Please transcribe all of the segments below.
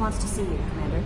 wants to see you, Commander.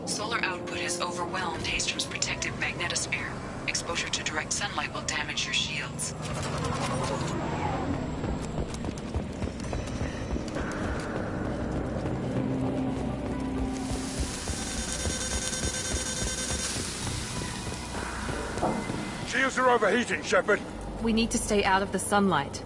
Solar output has overwhelmed Hastrom's protective magnetosphere. Exposure to direct sunlight will damage your shields. Shields are overheating, Shepard. We need to stay out of the sunlight.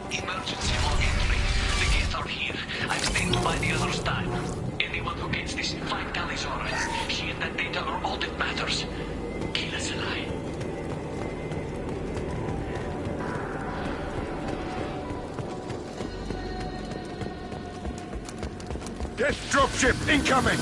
Emergency log entry. The gates are here. I've stayed to buy the others time. Anyone who gets this, find Talizora. She and that data are all that matters. Kill us alive. Get dropship incoming!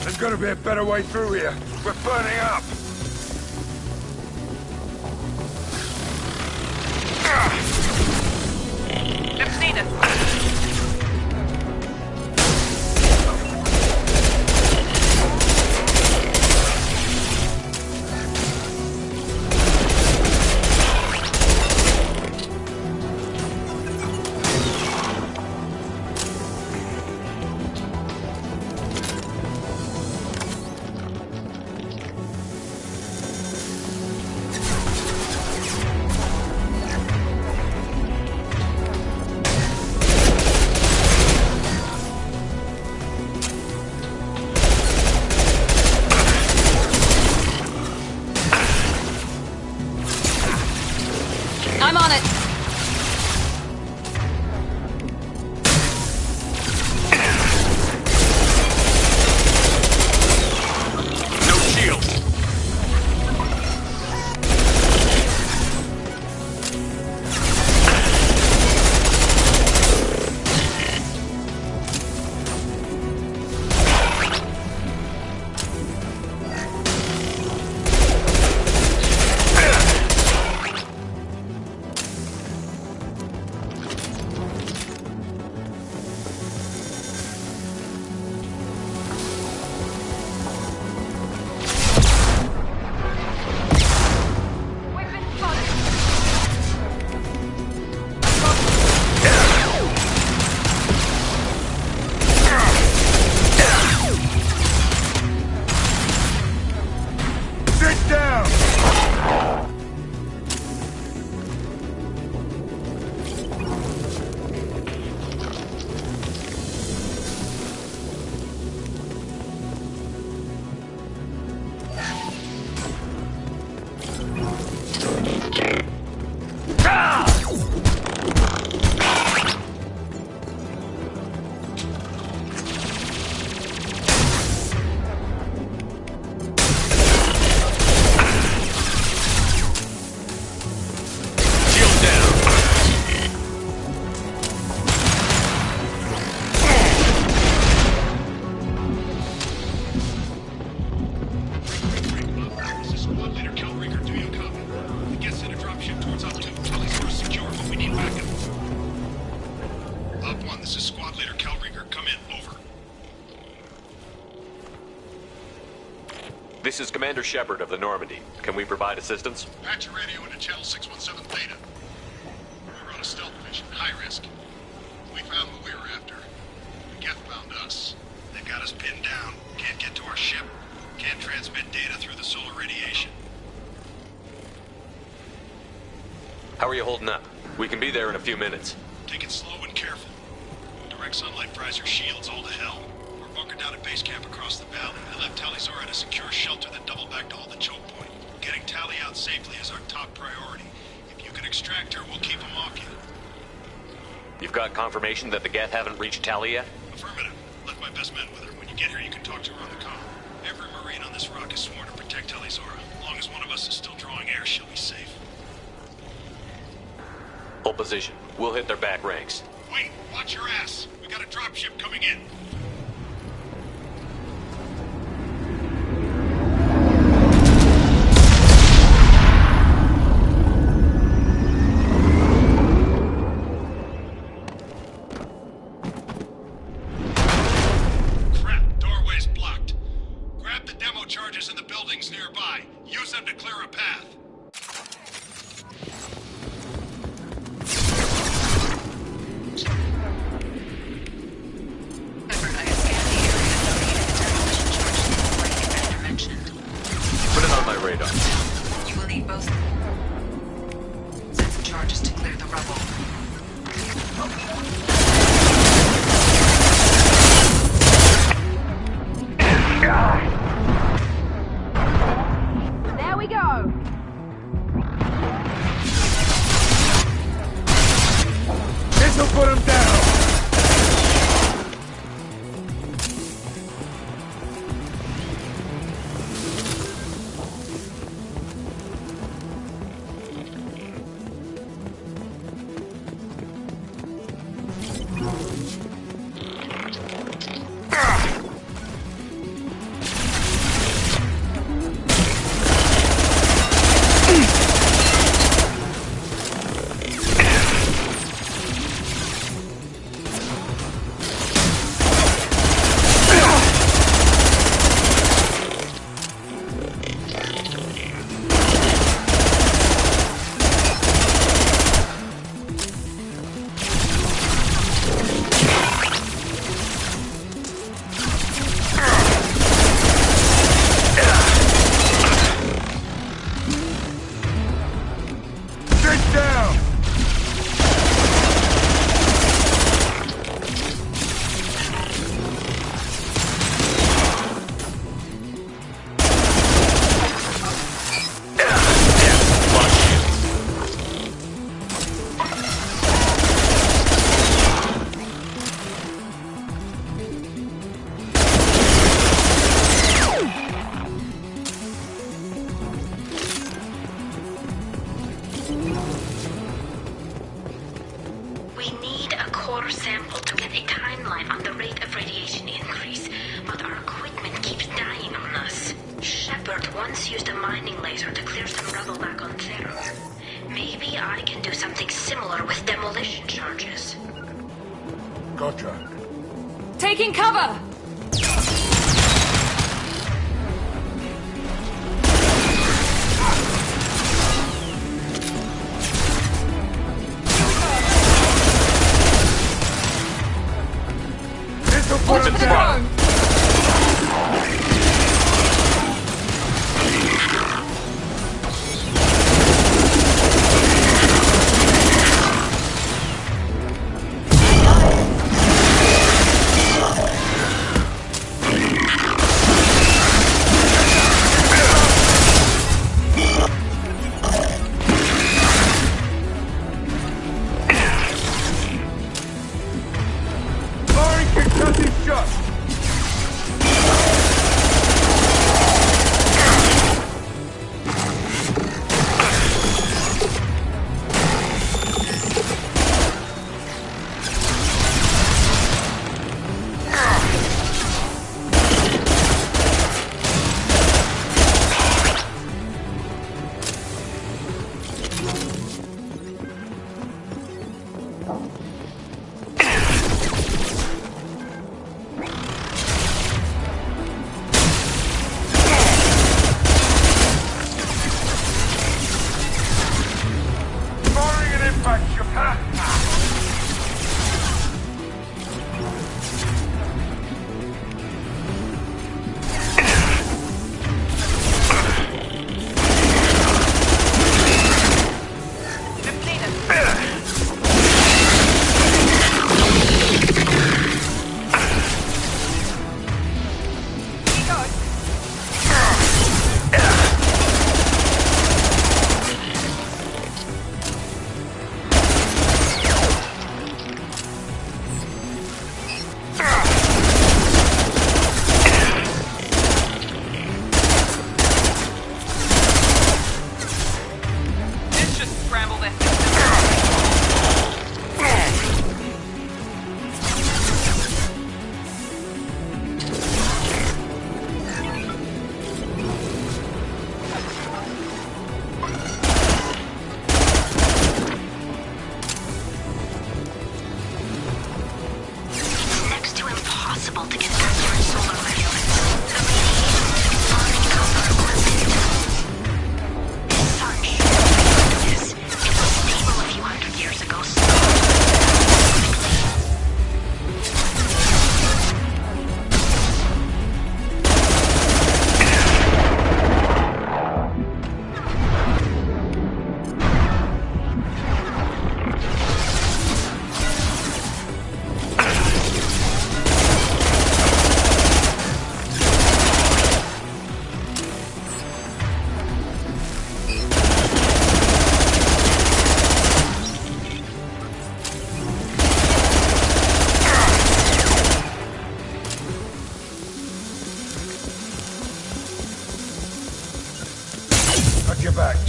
There's gotta be a better way through here. We're burning up. Let's need it. Op 1, this is Squad Leader Calrieger. Come in. Over. This is Commander Shepard of the Normandy. Can we provide assistance? Patch your radio into channel 617 Theta. We're on a stealth mission. High risk. We found what we were after. The Geth found us. They've got us pinned down. Can't get to our ship. Can't transmit data through the solar radiation. How are you holding up? We can be there in a few minutes. Take it slow and careful. Direct sunlight fries your shields all to hell. We're bunkered down at base camp across the valley. I left Talizora at a secure shelter that doubled back to hold the choke point. Getting Tali out safely is our top priority. If you can extract her, we'll keep them off you. You've got confirmation that the Geth haven't reached Tali yet? Affirmative. Left my best men with her. When you get here, you can talk to her on the comm. Every Marine on this rock is sworn to protect Talizora. As long as one of us is still drawing air, she'll be safe. Hold position. We'll hit their back ranks. Wait! Watch your ass! We got a dropship coming in! Crap! Doorway's blocked. Grab the demo charges in the buildings nearby. Use them to clear a path. Shepard, I have scanned the area and located the demolition charges before Commander mentioned. Put it on my radar. You will need both sets of charges to clear the rubble. There we go! This'll put him down! Get down! We need a core sample to get a timeline on the rate of radiation increase, but our equipment keeps dying on us. Shepard once used a mining laser to clear some rubble back on Thera. Maybe I can do something similar with demolition charges. Gotcha. Taking cover! This'll put Watch him for the down! drone! Firing can cut these shots!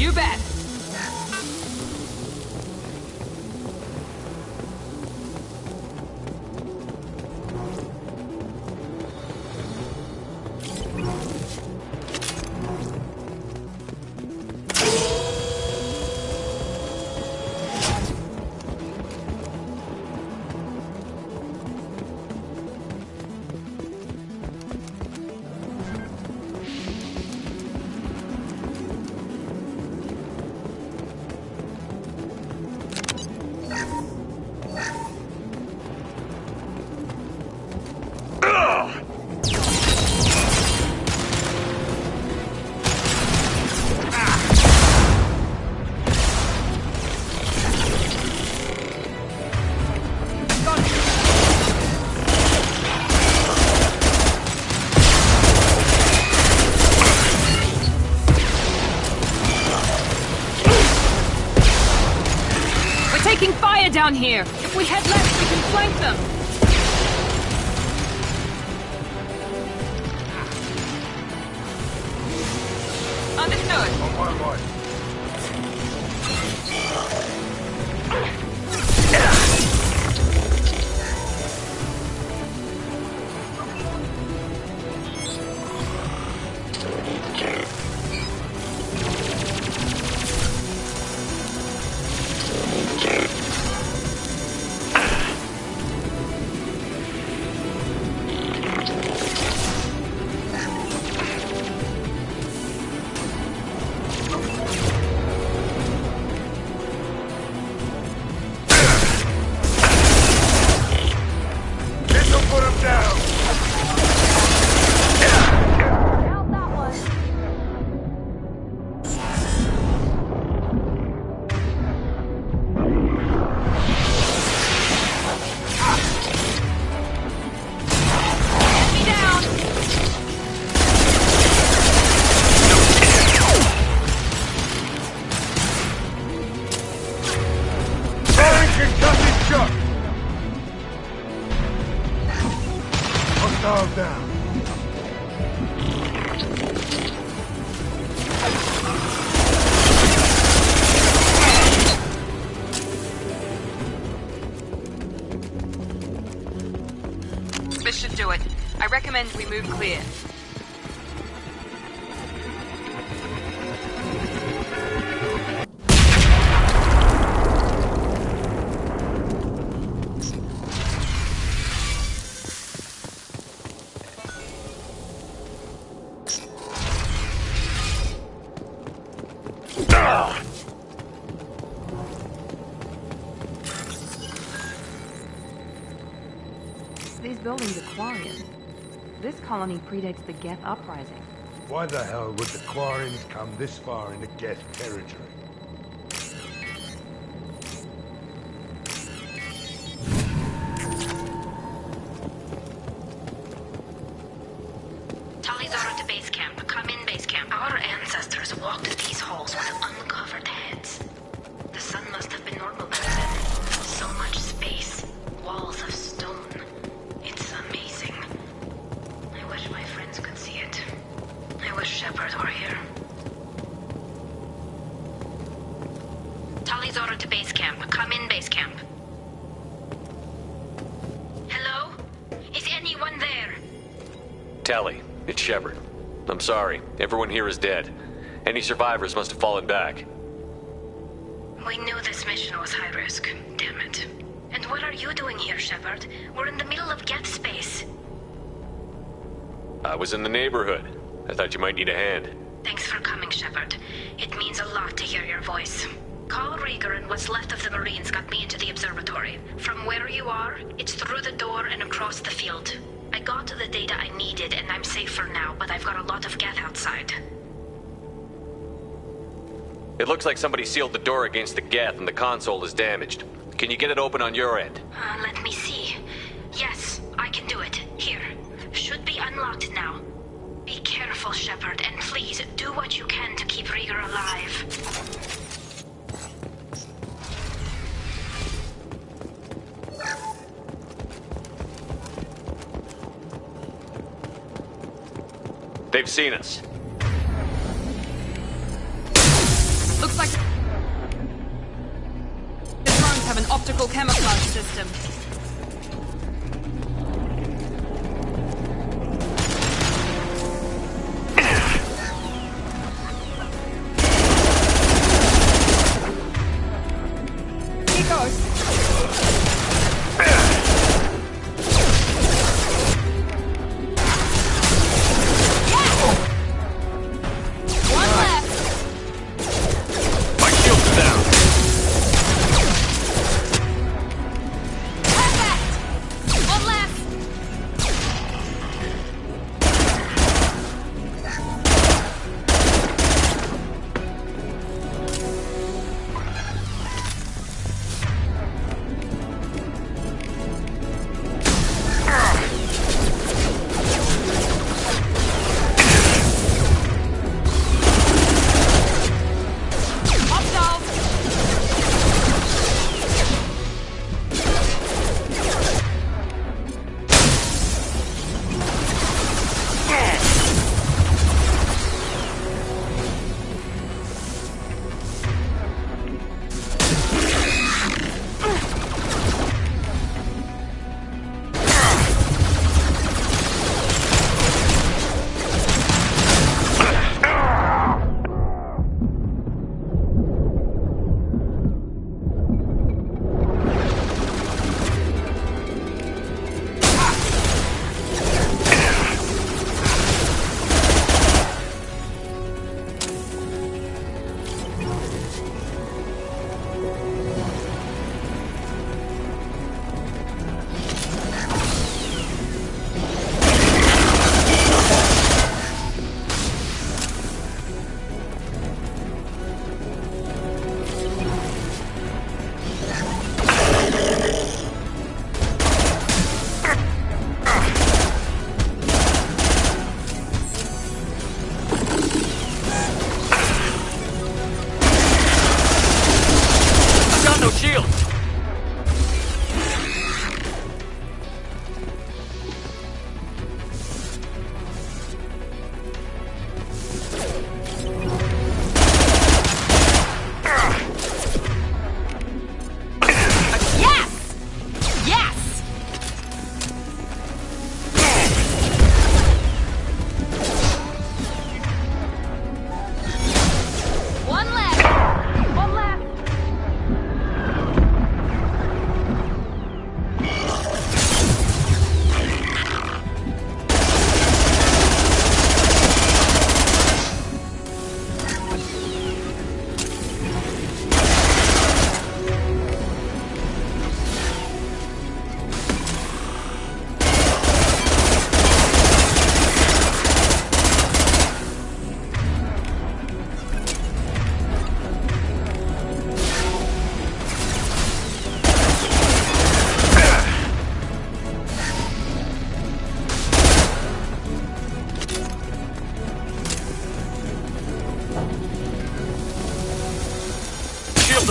You bet. Taking fire down here. If we head left, we can flank them. Understood. On my way. Down. This should do it. I recommend we move clear. These buildings are Quarians. This colony predates the Geth uprising. Why the hell would the Quarians come this far into Geth territory? Talizara to base camp. Come in, base camp. Our ancestors walked these halls with uncovered heads. The sun must have been normal back then. So much space. Walls of stone. It's amazing. I wish my friends could see it. I wish Shepard were here. Talizara to base camp. Come in, base camp. Hello? Is anyone there? Tally, it's Shepard. I'm sorry. Everyone here is dead. Any survivors must have fallen back. We knew this mission was high risk. Damn it. And what are you doing here, Shepard? We're in the middle of Geth space. I was in the neighborhood. I thought you might need a hand. Thanks for coming, Shepard. It means a lot to hear your voice. Call Rieger and what's left of the Marines got me into the observatory. From where you are, it's through the door and across the field. I got the data I needed and I'm safe for now, but I've got a lot of Geth outside. It looks like somebody sealed the door against the Geth and the console is damaged. Can you get it open on your end? Let me see. Yes, I can do it. Here. Should be unlocked now. Be careful, Shepard, and please do what you can to keep Rieger alive. They've seen us. powerful camouflage system. Here goes.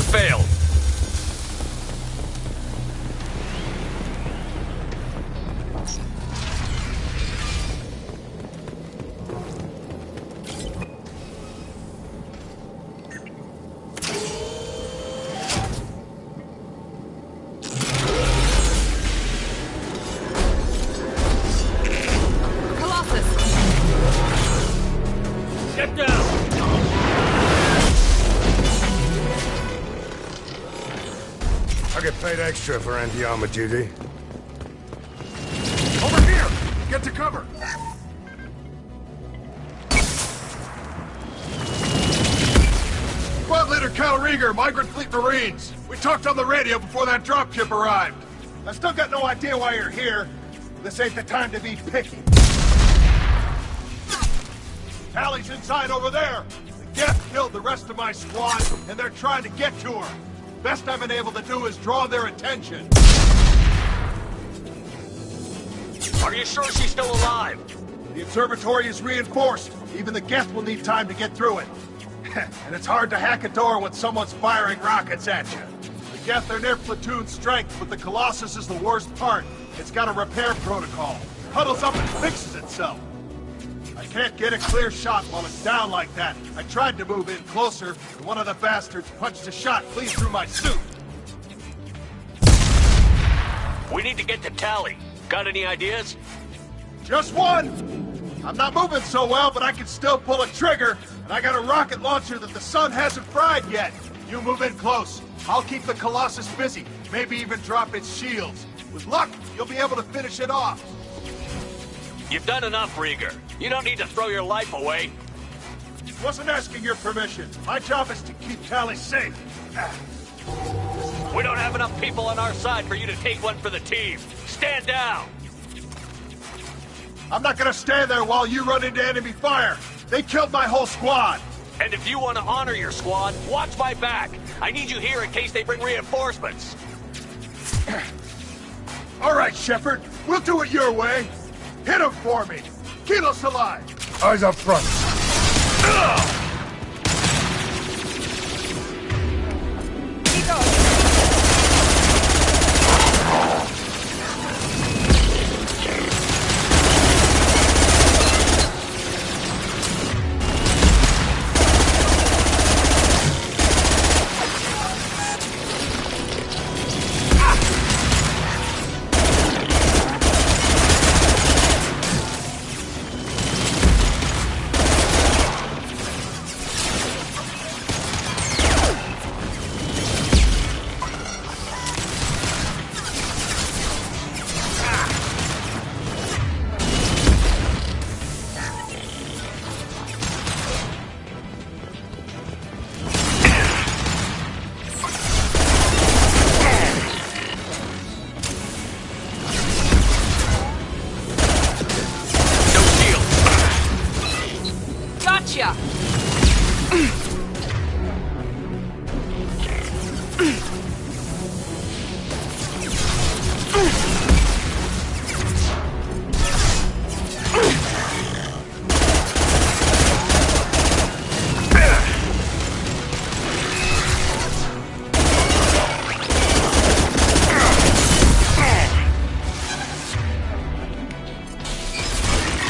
Failed. Get down! I get paid extra for anti-armor duty. Over here! Get to cover! Squad Leader Cal Rieger, Migrant Fleet Marines. We talked on the radio before that dropship arrived. I still got no idea why you're here. This ain't the time to be picky. Tally's inside over there. The Geth killed the rest of my squad, and they're trying to get to her. Best I've been able to do is draw their attention. Are you sure she's still alive? The observatory is reinforced. Even the Geth will need time to get through it. And it's hard to hack a door when someone's firing rockets at you. The Geth are near platoon strength, but the Colossus is the worst part. It's got a repair protocol. Huddles up and fixes itself. I can't get a clear shot while it's down like that. I tried to move in closer, and one of the bastards punched a shot clean through my suit. We need to get to Tally. Got any ideas? Just one! I'm not moving so well, but I can still pull a trigger, and I got a rocket launcher that the sun hasn't fried yet. You move in close. I'll keep the Colossus busy, maybe even drop its shields. With luck, you'll be able to finish it off. You've done enough, Rieger. You don't need to throw your life away. Wasn't asking your permission. My job is to keep Tally safe. We don't have enough people on our side for you to take one for the team. Stand down! I'm not gonna stand there while you run into enemy fire. They killed my whole squad. And if you want to honor your squad, watch my back. I need you here in case they bring reinforcements. All right, Shepard. We'll do it your way. Hit him for me. Kilos alive. Eyes up front. Gotcha!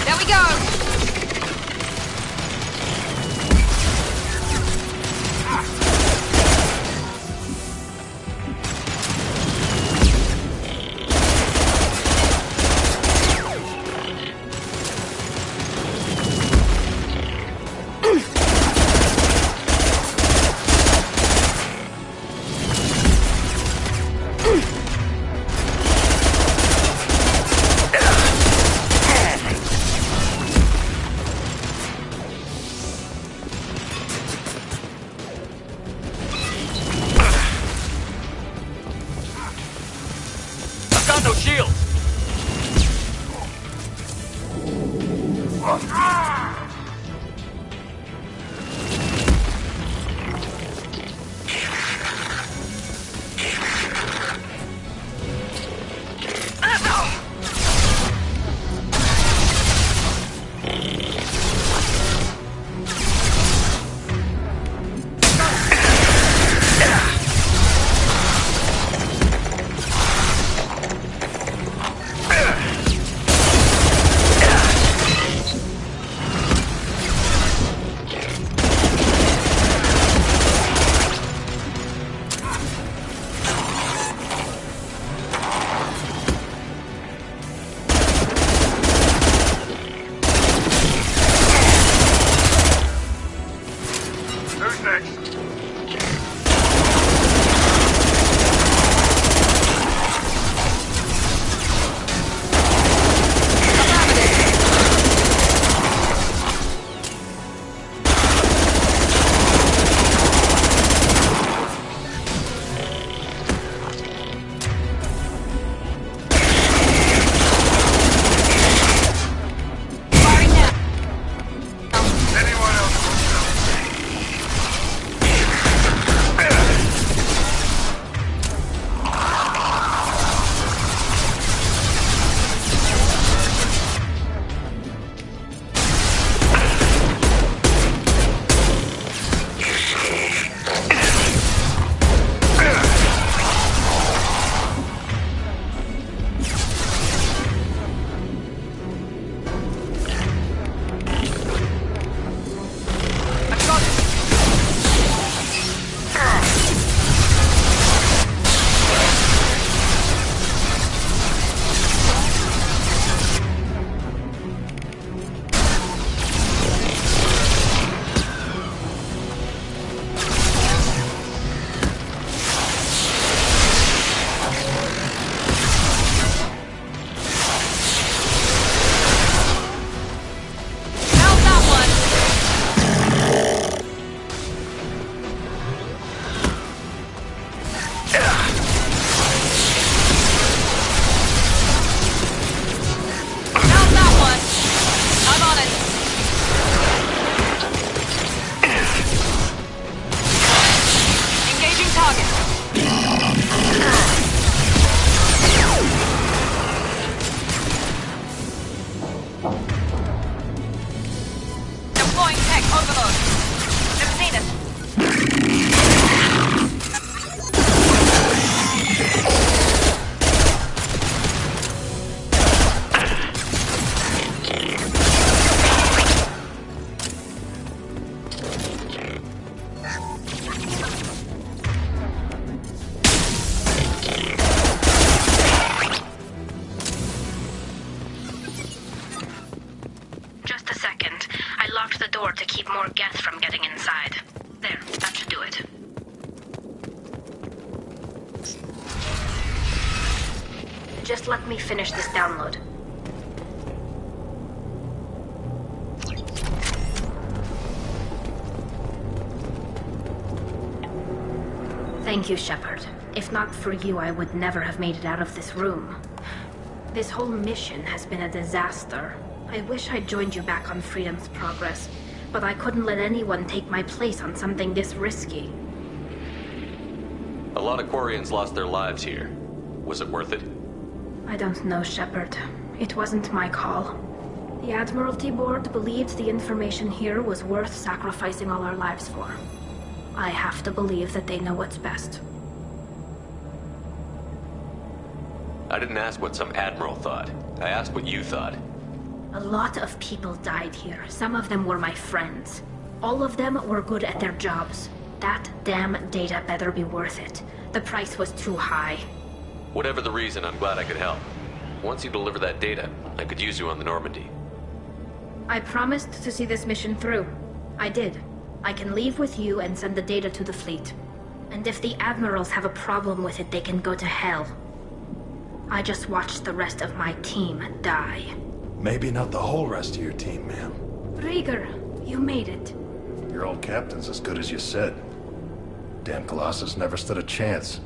There we go! door to keep more Geth from getting inside. There, that should do it. Just let me finish this download. Thank you, Shepard. If not for you, I would never have made it out of this room. This whole mission has been a disaster. I wish I'd joined you back on Freedom's Progress, but I couldn't let anyone take my place on something this risky. A lot of Quarians lost their lives here. Was it worth it? I don't know, Shepard. It wasn't my call. The Admiralty Board believed the information here was worth sacrificing all our lives for. I have to believe that they know what's best. I didn't ask what some admiral thought. I asked what you thought. A lot of people died here. Some of them were my friends. All of them were good at their jobs. That damn data better be worth it. The price was too high. Whatever the reason, I'm glad I could help. Once you deliver that data, I could use you on the Normandy. I promised to see this mission through. I did. I can leave with you and send the data to the fleet. And if the admirals have a problem with it, they can go to hell. I just watched the rest of my team die. Maybe not the whole rest of your team, ma'am. Rieger, you made it. Your old captain's as good as you said. Damn Colossus never stood a chance.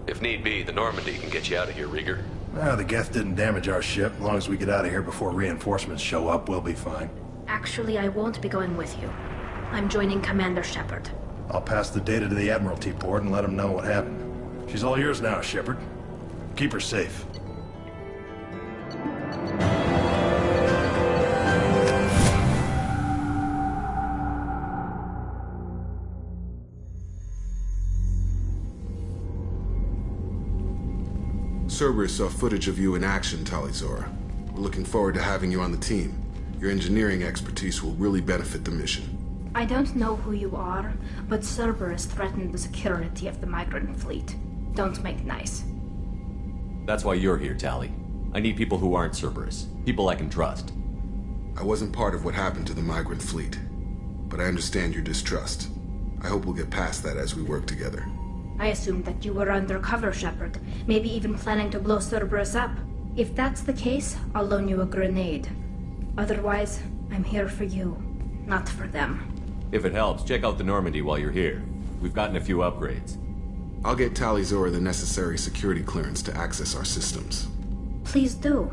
If need be, the Normandy can get you out of here, Rieger. The Geth didn't damage our ship. As long as we get out of here before reinforcements show up, we'll be fine. Actually, I won't be going with you. I'm joining Commander Shepard. I'll pass the data to the Admiralty Board and let them know what happened. She's all yours now, Shepard. Keep her safe. Cerberus saw footage of you in action, Talizora. We're looking forward to having you on the team. Your engineering expertise will really benefit the mission. I don't know who you are, but Cerberus threatened the security of the migrant fleet. Don't make nice. That's why you're here, Tali. I need people who aren't Cerberus. People I can trust. I wasn't part of what happened to the migrant fleet, but I understand your distrust. I hope we'll get past that as we work together. I assumed that you were undercover, Shepard. Maybe even planning to blow Cerberus up. If that's the case, I'll loan you a grenade. Otherwise, I'm here for you, not for them. If it helps, check out the Normandy while you're here. We've gotten a few upgrades. I'll get Talizora the necessary security clearance to access our systems. Please do.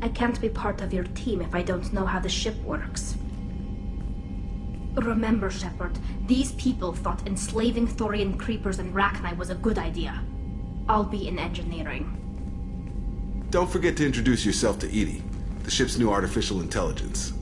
I can't be part of your team if I don't know how the ship works. Remember, Shepard, these people thought enslaving Thorian creepers and Rachni was a good idea. I'll be in engineering. Don't forget to introduce yourself to EDI, the ship's new artificial intelligence.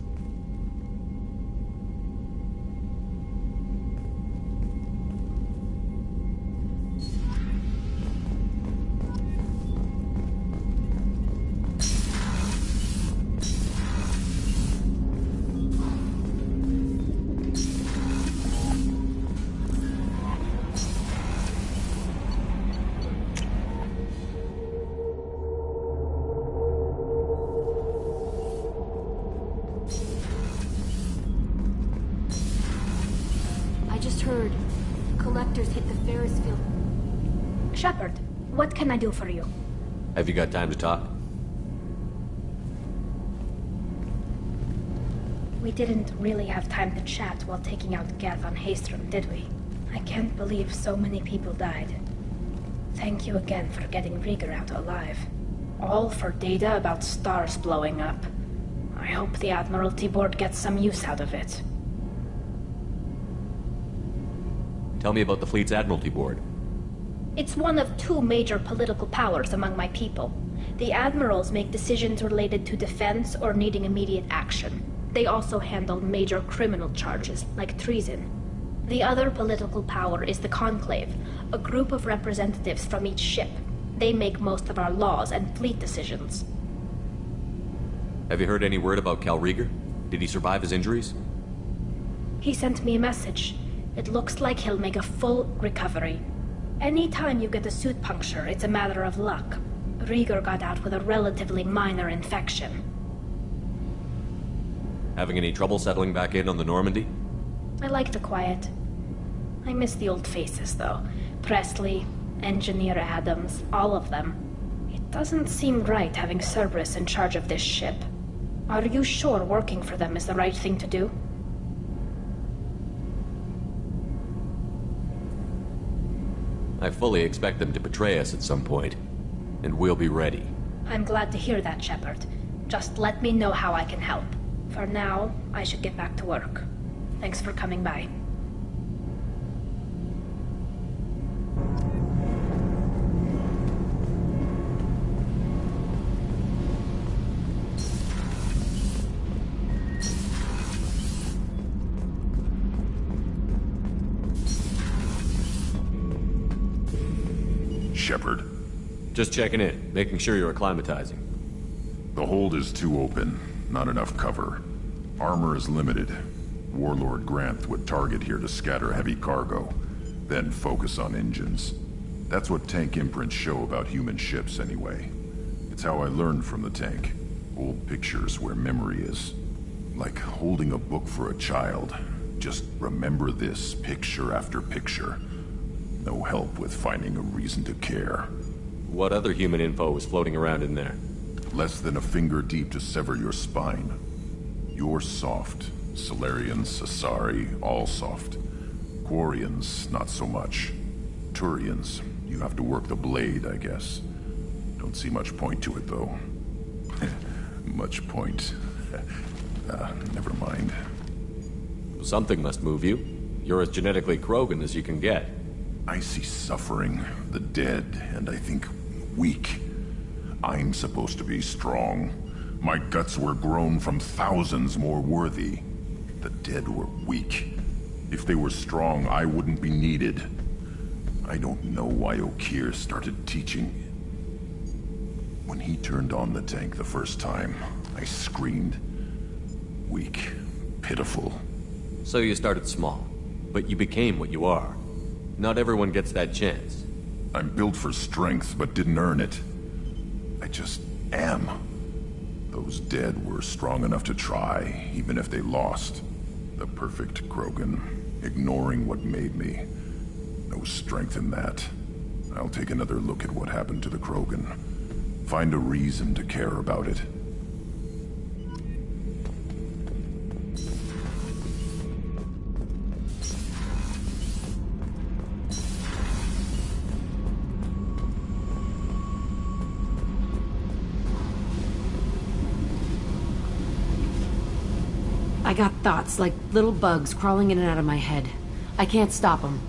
Shepard, what can I do for you? Have you got time to talk? We didn't really have time to chat while taking out Geth on Haestrom, did we? I can't believe so many people died. Thank you again for getting Rieger out alive. All for data about stars blowing up. I hope the Admiralty Board gets some use out of it. Tell me about the fleet's Admiralty Board. It's one of two major political powers among my people. The admirals make decisions related to defense or needing immediate action. They also handle major criminal charges, like treason. The other political power is the Conclave, a group of representatives from each ship. They make most of our laws and fleet decisions. Have you heard any word about Cal Rieger? Did he survive his injuries? He sent me a message. It looks like he'll make a full recovery. Anytime you get a suit puncture, it's a matter of luck. Rieger got out with a relatively minor infection. Having any trouble settling back in on the Normandy? I like the quiet. I miss the old faces, though. Presley, Engineer Adams, all of them. It doesn't seem right having Cerberus in charge of this ship. Are you sure working for them is the right thing to do? I fully expect them to betray us at some point, and we'll be ready. I'm glad to hear that, Shepard. Just let me know how I can help. For now, I should get back to work. Thanks for coming by. Shepard. Just checking in, making sure you're acclimatizing. The hold is too open, not enough cover. Armor is limited. Warlord Granth would target here to scatter heavy cargo, then focus on engines. That's what tank imprints show about human ships anyway. It's how I learned from the tank. Old pictures where memory is. Like holding a book for a child. Just remember this picture after picture. No help with finding a reason to care. What other human info was floating around in there? Less than a finger deep to sever your spine. You're soft. Solarians, Asari, all soft. Quarians, not so much. Turians, you have to work the blade, I guess. Don't see much point to it, though. Much point. Never mind. Something must move you. You're as genetically Krogan as you can get. I see suffering, the dead, and I think weak. I'm supposed to be strong. My guts were grown from thousands more worthy. The dead were weak. If they were strong, I wouldn't be needed. I don't know why O'Keefe started teaching. When he turned on the tank the first time, I screamed. Weak. Pitiful. So you started small, but you became what you are. Not everyone gets that chance. I'm built for strength, but didn't earn it. I just am. Those dead were strong enough to try, even if they lost. The perfect Krogan, ignoring what made me. No strength in that. I'll take another look at what happened to the Krogan. Find a reason to care about it. I got thoughts like little bugs crawling in and out of my head. I can't stop them.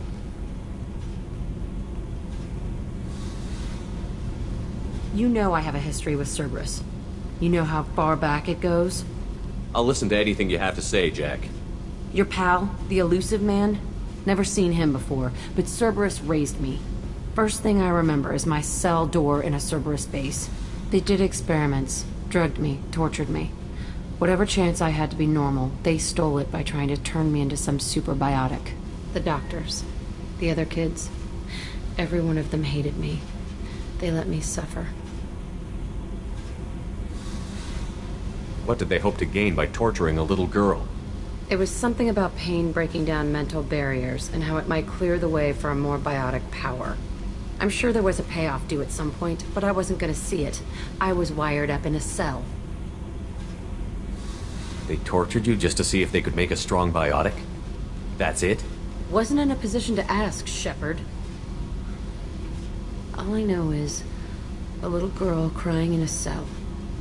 You know I have a history with Cerberus. You know how far back it goes? I'll listen to anything you have to say, Jack. Your pal, the elusive man? Never seen him before, but Cerberus raised me. First thing I remember is my cell door in a Cerberus base. They did experiments, drugged me, tortured me. Whatever chance I had to be normal, they stole it by trying to turn me into some superbiotic. The doctors, the other kids, every one of them hated me. They let me suffer. What did they hope to gain by torturing a little girl? It was something about pain breaking down mental barriers and how it might clear the way for a more biotic power. I'm sure there was a payoff due at some point, but I wasn't gonna see it. I was wired up in a cell. They tortured you just to see if they could make a strong biotic? That's it? Wasn't in a position to ask, Shepard. All I know is a little girl crying in a cell,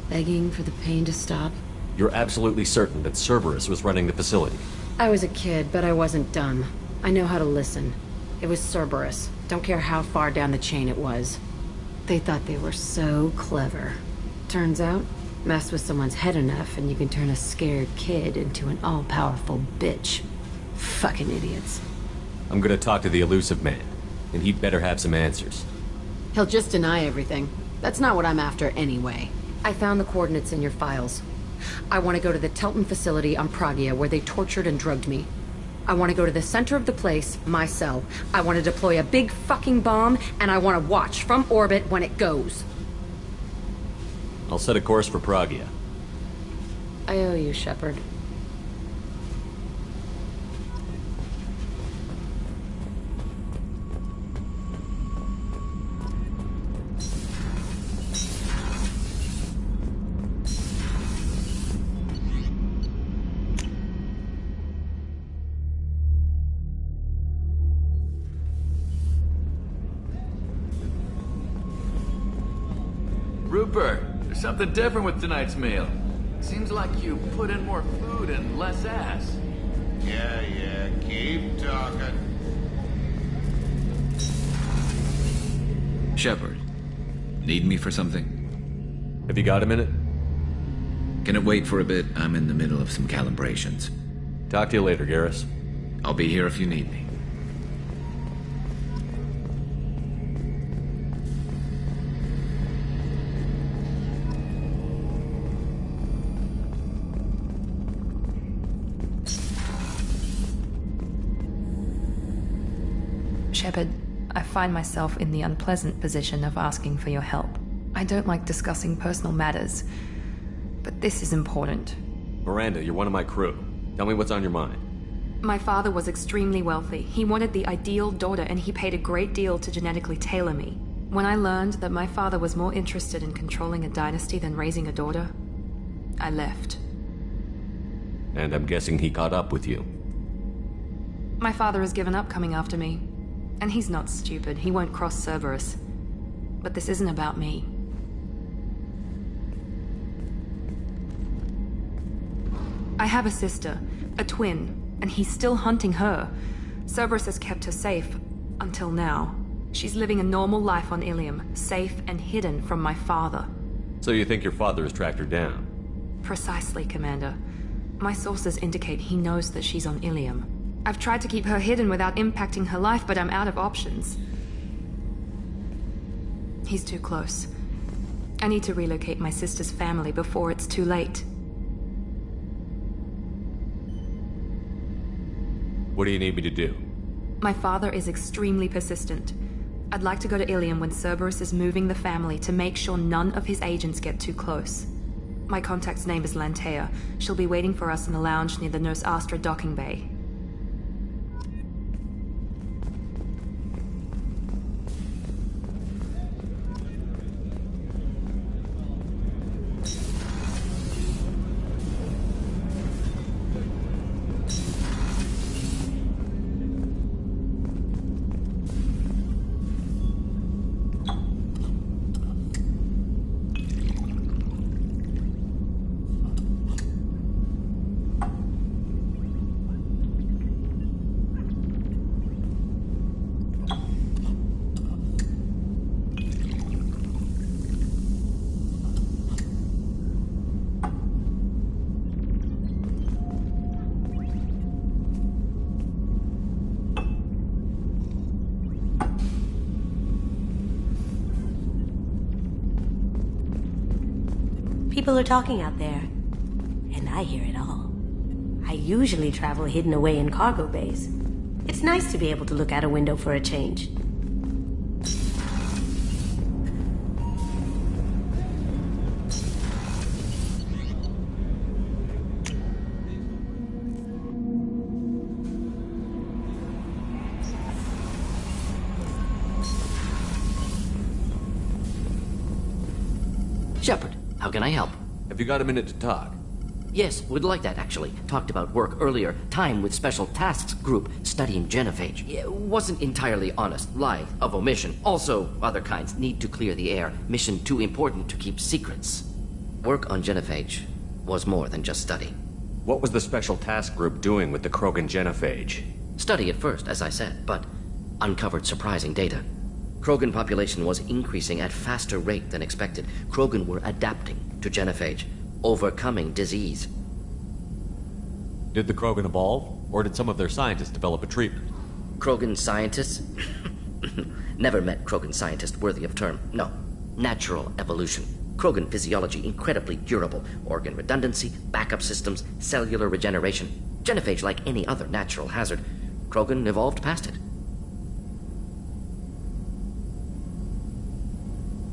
begging for the pain to stop. You're absolutely certain that Cerberus was running the facility? I was a kid, but I wasn't dumb. I know how to listen. It was Cerberus. Don't care how far down the chain it was. They thought they were so clever. Turns out, mess with someone's head enough and you can turn a scared kid into an all-powerful bitch. Fucking idiots. I'm gonna talk to the elusive man, and he'd better have some answers. He'll just deny everything. That's not what I'm after anyway. I found the coordinates in your files. I want to go to the Telton facility on Pragia where they tortured and drugged me. I want to go to the center of the place, my cell. I want to deploy a big fucking bomb, and I want to watch from orbit when it goes. I'll set a course for Pragia. I owe you, Shepard. Cooper, there's something different with tonight's meal. Seems like you put in more food and less ass. Yeah, keep talking. Shepard, need me for something? Have you got a minute? Can it wait for a bit? I'm in the middle of some calibrations. Talk to you later, Garrus. I'll be here if you need me. Shepard, I find myself in the unpleasant position of asking for your help. I don't like discussing personal matters, but this is important. Miranda, you're one of my crew. Tell me what's on your mind. My father was extremely wealthy. He wanted the ideal daughter, and he paid a great deal to genetically tailor me. When I learned that my father was more interested in controlling a dynasty than raising a daughter, I left. And I'm guessing he caught up with you. My father has given up coming after me. And he's not stupid. He won't cross Cerberus. But this isn't about me. I have a sister, a twin, and he's still hunting her. Cerberus has kept her safe, until now. She's living a normal life on Ilium, safe and hidden from my father. So you think your father has tracked her down? Precisely, Commander. My sources indicate he knows that she's on Ilium. I've tried to keep her hidden without impacting her life, but I'm out of options. He's too close. I need to relocate my sister's family before it's too late. What do you need me to do? My father is extremely persistent. I'd like to go to Ilium when Cerberus is moving the family to make sure none of his agents get too close. My contact's name is Lantea. She'll be waiting for us in the lounge near the Nurse Astra docking bay. People are talking out there, and I hear it all. I usually travel hidden away in cargo bays. It's nice to be able to look out a window for a change. Shepard, how can I help? Have you got a minute to talk? Yes, would like that actually. Talked about work earlier. Time with Special Tasks Group studying genophage. Wasn't entirely honest. Lie of omission. Also, other kinds. Need to clear the air. Mission too important to keep secrets. Work on genophage was more than just study. What was the Special Task Group doing with the Krogan genophage? Study at first, as I said, but uncovered surprising data. Krogan population was increasing at faster rate than expected. Krogan were adapting to genophage, overcoming disease. Did the Krogan evolve, or did some of their scientists develop a treatment? Krogan scientists? Never met Krogan scientist worthy of term. No. Natural evolution. Krogan physiology incredibly durable. Organ redundancy, backup systems, cellular regeneration. Genophage like any other natural hazard. Krogan evolved past it.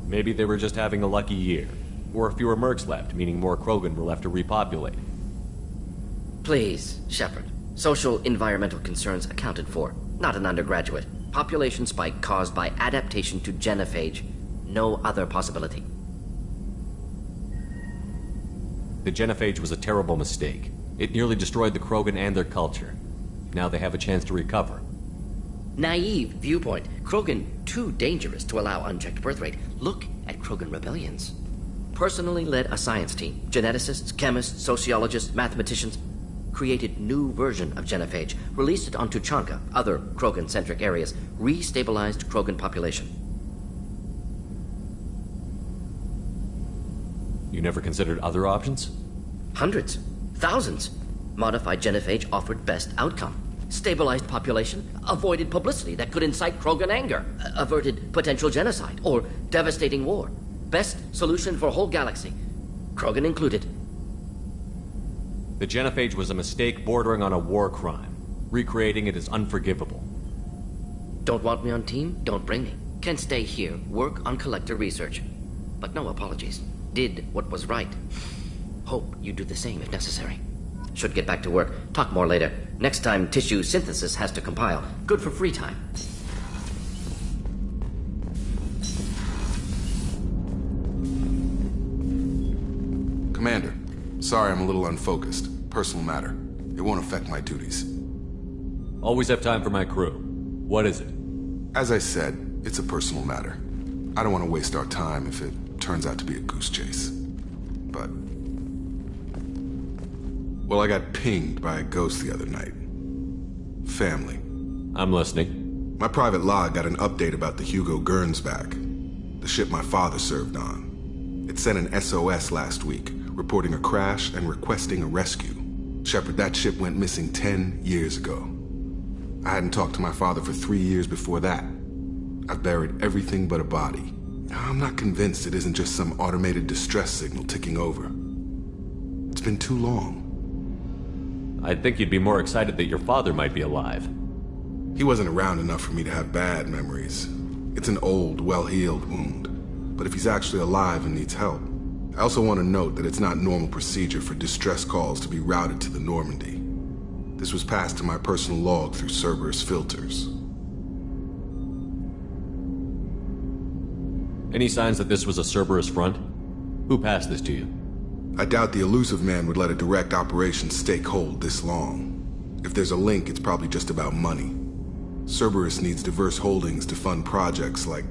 Maybe they were just having a lucky year. Or fewer mercs left, meaning more Krogan were left to repopulate. Please, Shepard. Social environmental concerns accounted for. Not an undergraduate. Population spike caused by adaptation to genophage. No other possibility. The genophage was a terrible mistake. It nearly destroyed the Krogan and their culture. Now they have a chance to recover. Naive viewpoint. Krogan too dangerous to allow unchecked birth rate. Look at Krogan rebellions. personally led a science team. Geneticists, chemists, sociologists, mathematicians. Created new version of genophage, released it onto Chanka, other Krogan-centric areas, restabilized Krogan population. You never considered other options? Hundreds. Thousands. Modified genophage offered best outcome. Stabilized population, avoided publicity that could incite Krogan anger, averted potential genocide or devastating war. Best solution for whole galaxy, Krogan included. The genophage was a mistake bordering on a war crime. Recreating it is unforgivable. Don't want me on team? Don't bring me. Can stay here, work on collector research. But no apologies. Did what was right. Hope you do the same if necessary. Should get back to work. Talk more later. Next time tissue synthesis has to compile. Good for free time. Commander, sorry I'm a little unfocused. Personal matter. It won't affect my duties. Always have time for my crew. What is it? As I said, it's a personal matter. I don't want to waste our time if it turns out to be a goose chase. But... well, I got pinged by a ghost the other night. Family. I'm listening. My private log got an update about the Hugo Gernsback, the ship my father served on. It sent an SOS last week, reporting a crash and requesting a rescue. Shepard, that ship went missing 10 years ago. I hadn't talked to my father for 3 years before that. I've buried everything but a body. I'm not convinced it isn't just some automated distress signal ticking over. It's been too long. I'd think you'd be more excited that your father might be alive. He wasn't around enough for me to have bad memories. It's an old, well-healed wound. But if he's actually alive and needs help, I also want to note that it's not normal procedure for distress calls to be routed to the Normandy. This was passed to my personal log through Cerberus filters. Any signs that this was a Cerberus front? Who passed this to you? I doubt the elusive man would let a direct operation stake hold this long. If there's a link, it's probably just about money. Cerberus needs diverse holdings to fund projects like,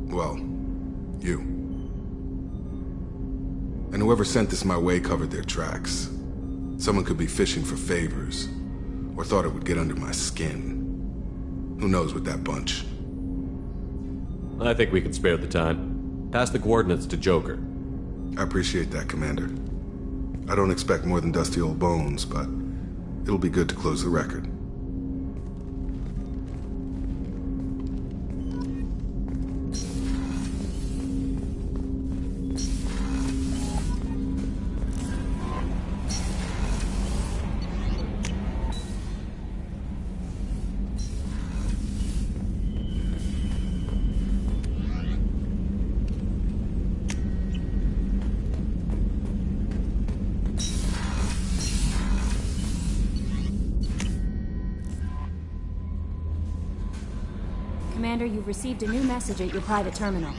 well, you. And whoever sent this my way covered their tracks. Someone could be fishing for favors, or thought it would get under my skin. Who knows with that bunch? I think we can spare the time. Pass the coordinates to Joker. I appreciate that, Commander. I don't expect more than dusty old bones, but it'll be good to close the record. Commander, you've received a new message at your private terminal.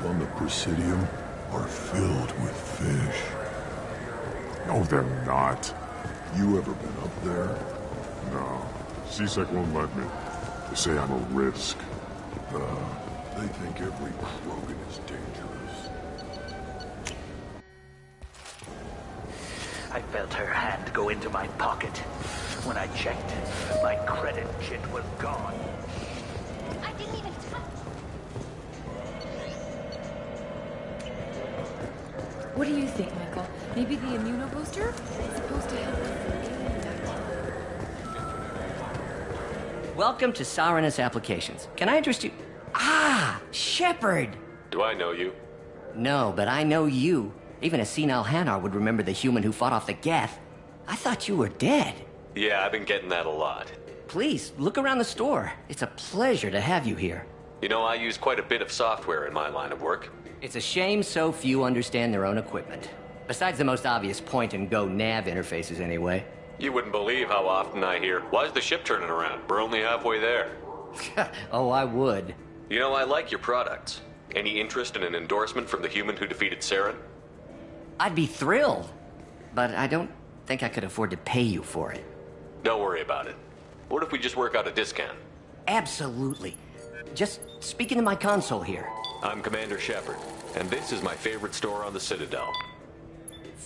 on the Presidium are filled with fish. No, they're not. You ever been up there? No. CSEC won't let me. They say I'm a risk. They think every Krogan is dangerous. I felt her hand go into my pocket. When I checked, my credit chit was gone. I didn't even touch. What do you think, Michael? Maybe the immunobooster is supposed to help us. Welcome to Sourness Applications. Can I interest you? Ah, Shepard! Do I know you? No, but I know you. Even a senile Hanar would remember the human who fought off the Geth. I thought you were dead. Yeah, I've been getting that a lot. Please, look around the store. It's a pleasure to have you here. You know, I use quite a bit of software in my line of work. It's a shame so few understand their own equipment. Besides the most obvious point-and-go nav interfaces, anyway. You wouldn't believe how often I hear, "Why's the ship turning around? We're only halfway there." Oh, I would. You know, I like your products. Any interest in an endorsement from the human who defeated Saren? I'd be thrilled. But I don't think I could afford to pay you for it. Don't worry about it. What if we just work out a discount? Absolutely. Just speak into my console here. I'm Commander Shepard, and this is my favorite store on the Citadel.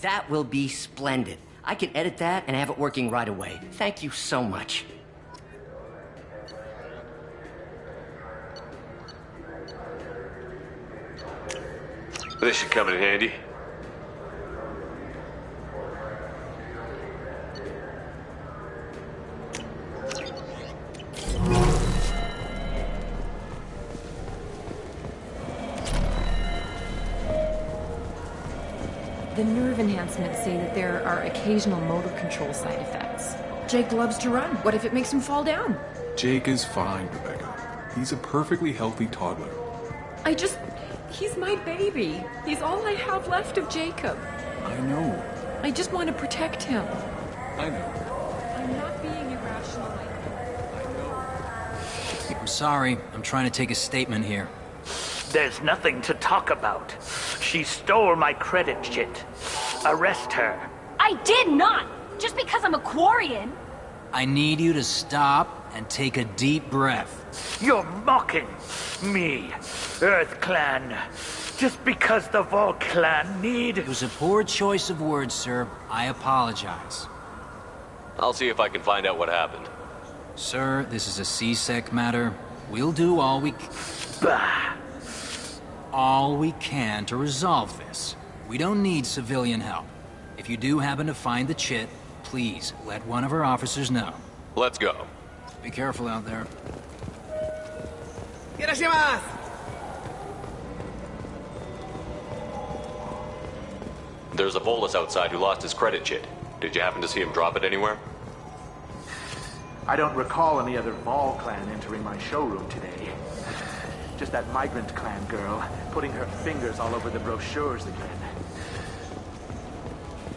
That will be splendid. I can edit that and have it working right away. Thank you so much. This should come in handy. The nerve enhancements say that there are occasional motor control side effects. Jake loves to run. What if it makes him fall down? Jake is fine, Rebecca. He's a perfectly healthy toddler. He's my baby. He's all I have left of Jacob. I know. I just want to protect him. I know. I'm not being irrational, I'm sorry. I'm trying to take a statement here. There's nothing to talk about. She stole my credit chit. Arrest her. I did not! Just because I'm a Quarian! I need you to stop and take a deep breath. You're mocking me, Earth Clan. Just because the Vol Clan need... It was a poor choice of words, sir. I apologize. I'll see if I can find out what happened. Sir, this is a CSEC matter. We'll do all we can to resolve this. We don't need civilian help. If you do happen to find the chit, please let one of our officers know. Let's go. Be careful out there. There's a Volus outside who lost his credit chit. Did you happen to see him drop it anywhere? I don't recall any other Vol clan entering my showroom today. Just that migrant clan girl putting her fingers all over the brochures again.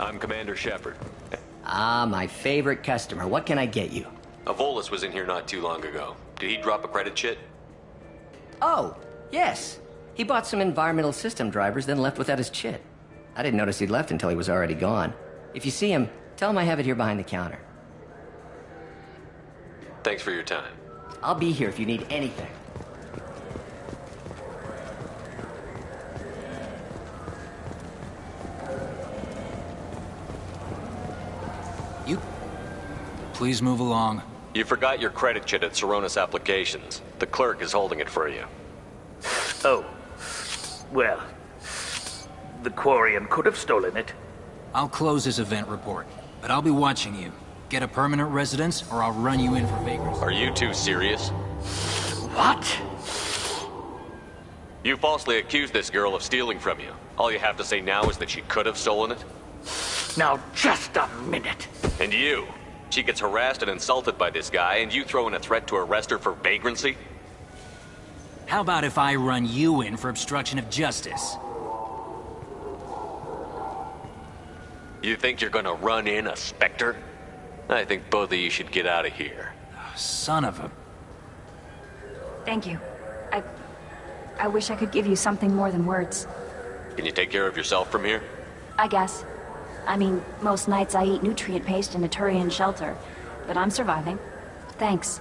I'm Commander Shepard. Ah, my favorite customer. What can I get you? A Volus was in here not too long ago. Did he drop a credit chit? Oh, yes. He bought some environmental system drivers, then left without his chit. I didn't notice he'd left until he was already gone. If you see him, tell him I have it here behind the counter. Thanks for your time. I'll be here if you need anything. Please move along. You forgot your credit chit at Saronis Applications. The clerk is holding it for you. Oh. Well, the Quarian could have stolen it. I'll close this event report, but I'll be watching you. Get a permanent residence, or I'll run you in for vagrancy. Are you two serious? What? You falsely accused this girl of stealing from you. All you have to say now is that she could have stolen it? Now, just a minute. And you? She gets harassed and insulted by this guy, and you throw in a threat to arrest her for vagrancy? How about if I run you in for obstruction of justice? You think you're gonna run in a Spectre? I think both of you should get out of here. Son of a... Thank you. I wish I could give you something more than words. Can you take care of yourself from here? I guess. I mean, most nights I eat nutrient paste in a Turian shelter, but I'm surviving. Thanks.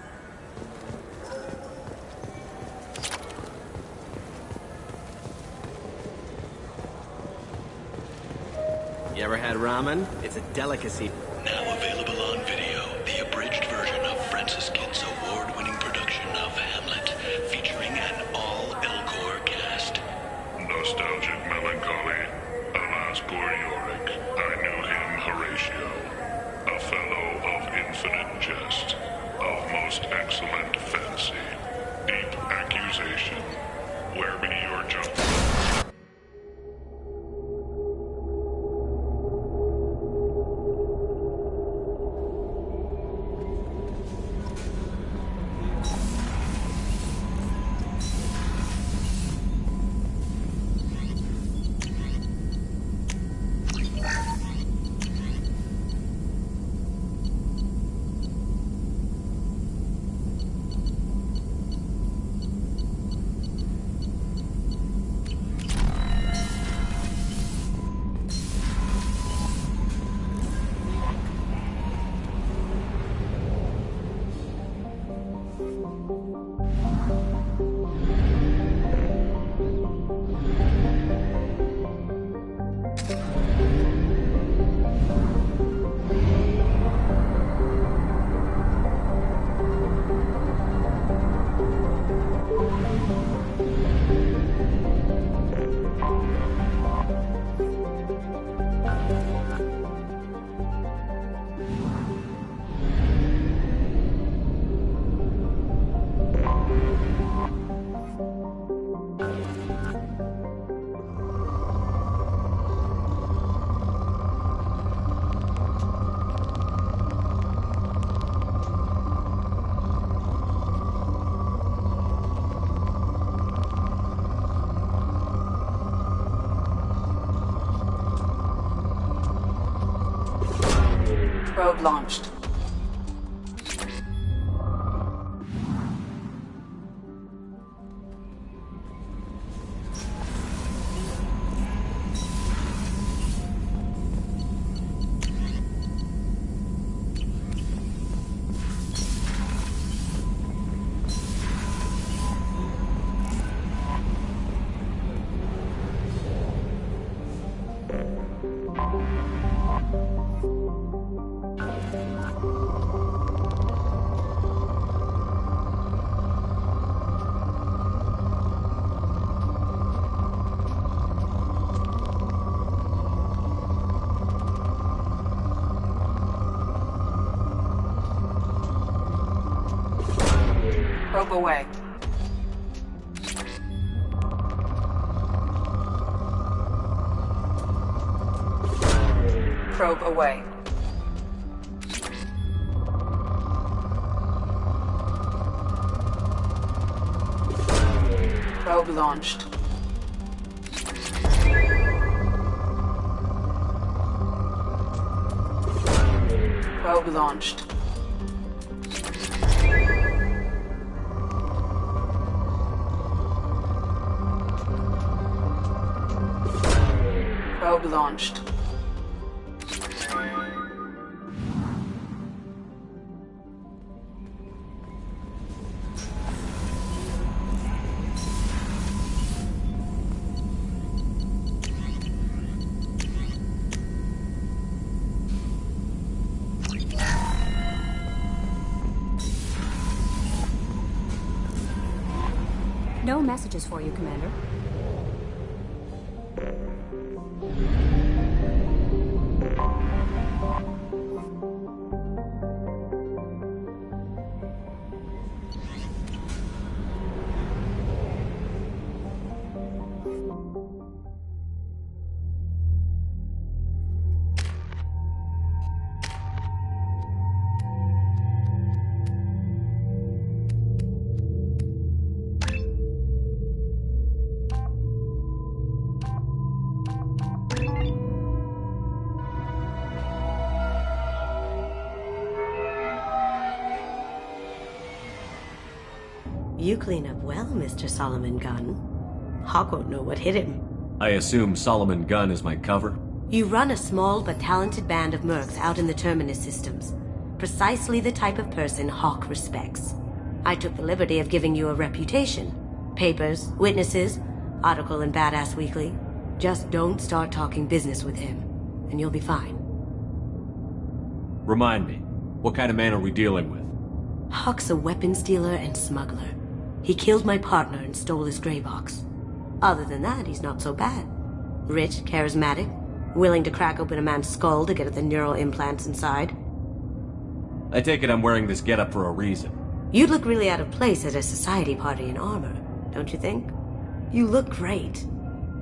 You ever had ramen? It's a delicacy. Now available on video, the abridged version of Francis Kidd's award-winning production of Hamlet, featuring an all-Elcor cast. Nostalgic melancholy. Alas, poor Yorick. I knew him, Horatio. A fellow of infinite jest, of most excellent fancy, deep accusation. Where be your jump? Probe launched. Probe away. Probe away. Probe launched. Probe launched. Probe launched. No messages for you, Commander. You clean up well, Mr. Solomon Gunn. Hawk won't know what hit him. I assume Solomon Gunn is my cover? You run a small but talented band of mercs out in the Terminus systems. Precisely the type of person Hawk respects. I took the liberty of giving you a reputation. Papers, witnesses, article in Badass Weekly. Just don't start talking business with him, and you'll be fine. Remind me, what kind of man are we dealing with? Hawk's a weapons dealer and smuggler. He killed my partner and stole his gray box. Other than that, he's not so bad. Rich, charismatic, willing to crack open a man's skull to get at the neural implants inside. I take it I'm wearing this getup for a reason. You'd look really out of place at a society party in armor, don't you think? You look great.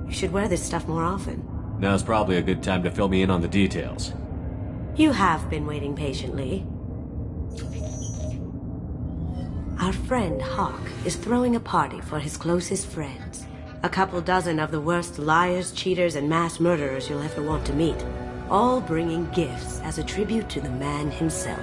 You should wear this stuff more often. Now's probably a good time to fill me in on the details. You have been waiting patiently. Our friend Hawk is throwing a party for his closest friends. A couple dozen of the worst liars, cheaters, and mass murderers you'll ever want to meet. All bringing gifts as a tribute to the man himself.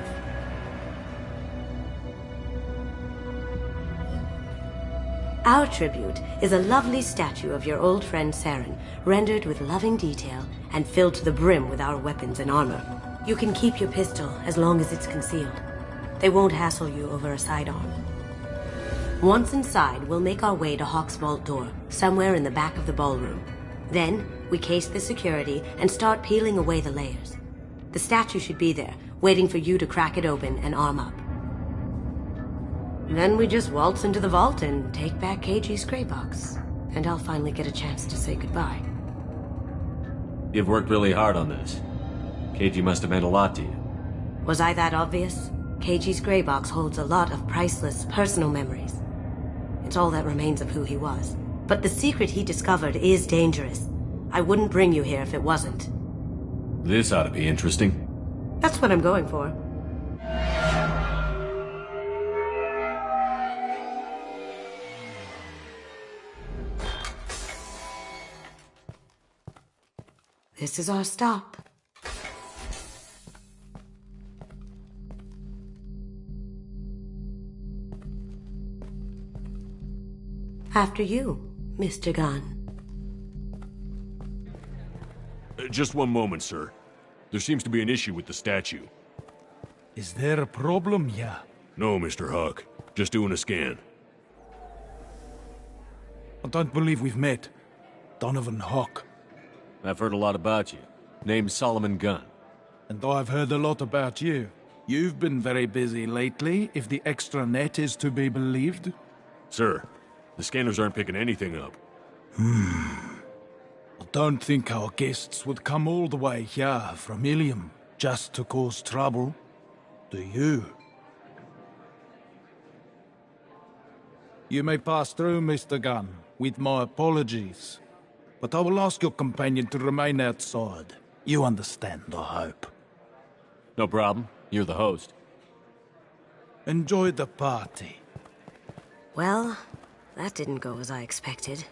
Our tribute is a lovely statue of your old friend Saren, rendered with loving detail and filled to the brim with our weapons and armor. You can keep your pistol as long as it's concealed. They won't hassle you over a sidearm. Once inside, we'll make our way to Hawk's vault door, somewhere in the back of the ballroom. Then, we case the security and start peeling away the layers. The statue should be there, waiting for you to crack it open and arm up. Then we just waltz into the vault and take back KG's gray box. And I'll finally get a chance to say goodbye. You've worked really hard on this. KG must have meant a lot to you. Was I that obvious? KG's gray box holds a lot of priceless personal memories. It's all that remains of who he was. But the secret he discovered is dangerous. I wouldn't bring you here if it wasn't. This ought to be interesting. That's what I'm going for. This is our stop. After you, Mr. Gunn. Just one moment, sir. There seems to be an issue with the statue. Is there a problem here? No, Mr. Huck. Just doing a scan. I don't believe we've met. Donovan Hawk. I've heard a lot about you. Name's Solomon Gunn. And I've heard a lot about you. You've been very busy lately, if the extra net is to be believed. Sir, the scanners aren't picking anything up. I don't think our guests would come all the way here from Ilium just to cause trouble. Do you? You may pass through, Mr. Gunn, with my apologies. But I will ask your companion to remain outside. You understand, I hope. No problem. You're the host. Enjoy the party. Well, that didn't go as I expected.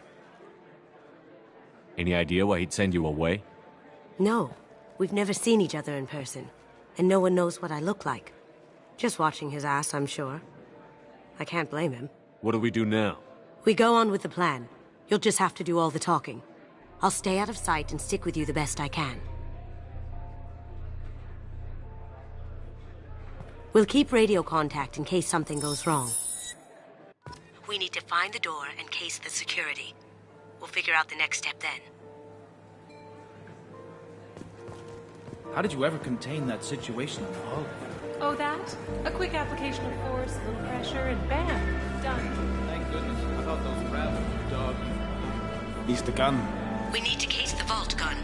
Any idea why he'd send you away? No. We've never seen each other in person. And no one knows what I look like. Just watching his ass, I'm sure. I can't blame him. What do we do now? We go on with the plan. You'll just have to do all the talking. I'll stay out of sight and stick with you the best I can. We'll keep radio contact in case something goes wrong. We need to find the door and case the security. We'll figure out the next step then. How did you ever contain that situation in the hallway? Oh, that? A quick application of force, a little pressure, and bam! Done. Thank goodness. I thought those rats were dog. Mr. Gunn. We need to case the vault, Gunn.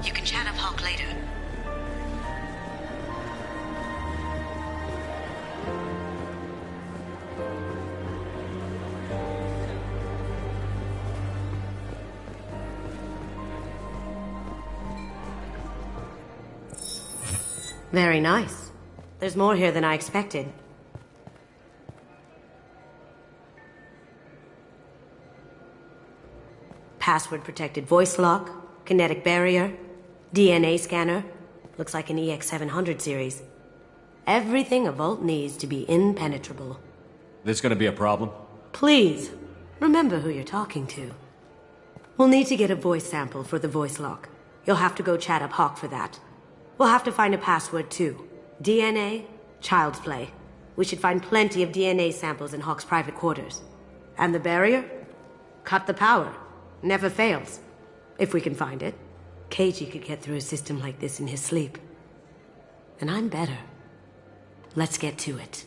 You can chat up Hawk later. Very nice. There's more here than I expected. Password-protected voice lock, kinetic barrier, DNA scanner. Looks like an EX700 series. Everything a vault needs to be impenetrable. This gonna be a problem? Please, remember who you're talking to. We'll need to get a voice sample for the voice lock. You'll have to go chat up Hawk for that. We'll have to find a password too. DNA, child's play. We should find plenty of DNA samples in Hawk's private quarters. And the barrier? Cut the power. Never fails. If we can find it. KG could get through a system like this in his sleep. And I'm better. Let's get to it.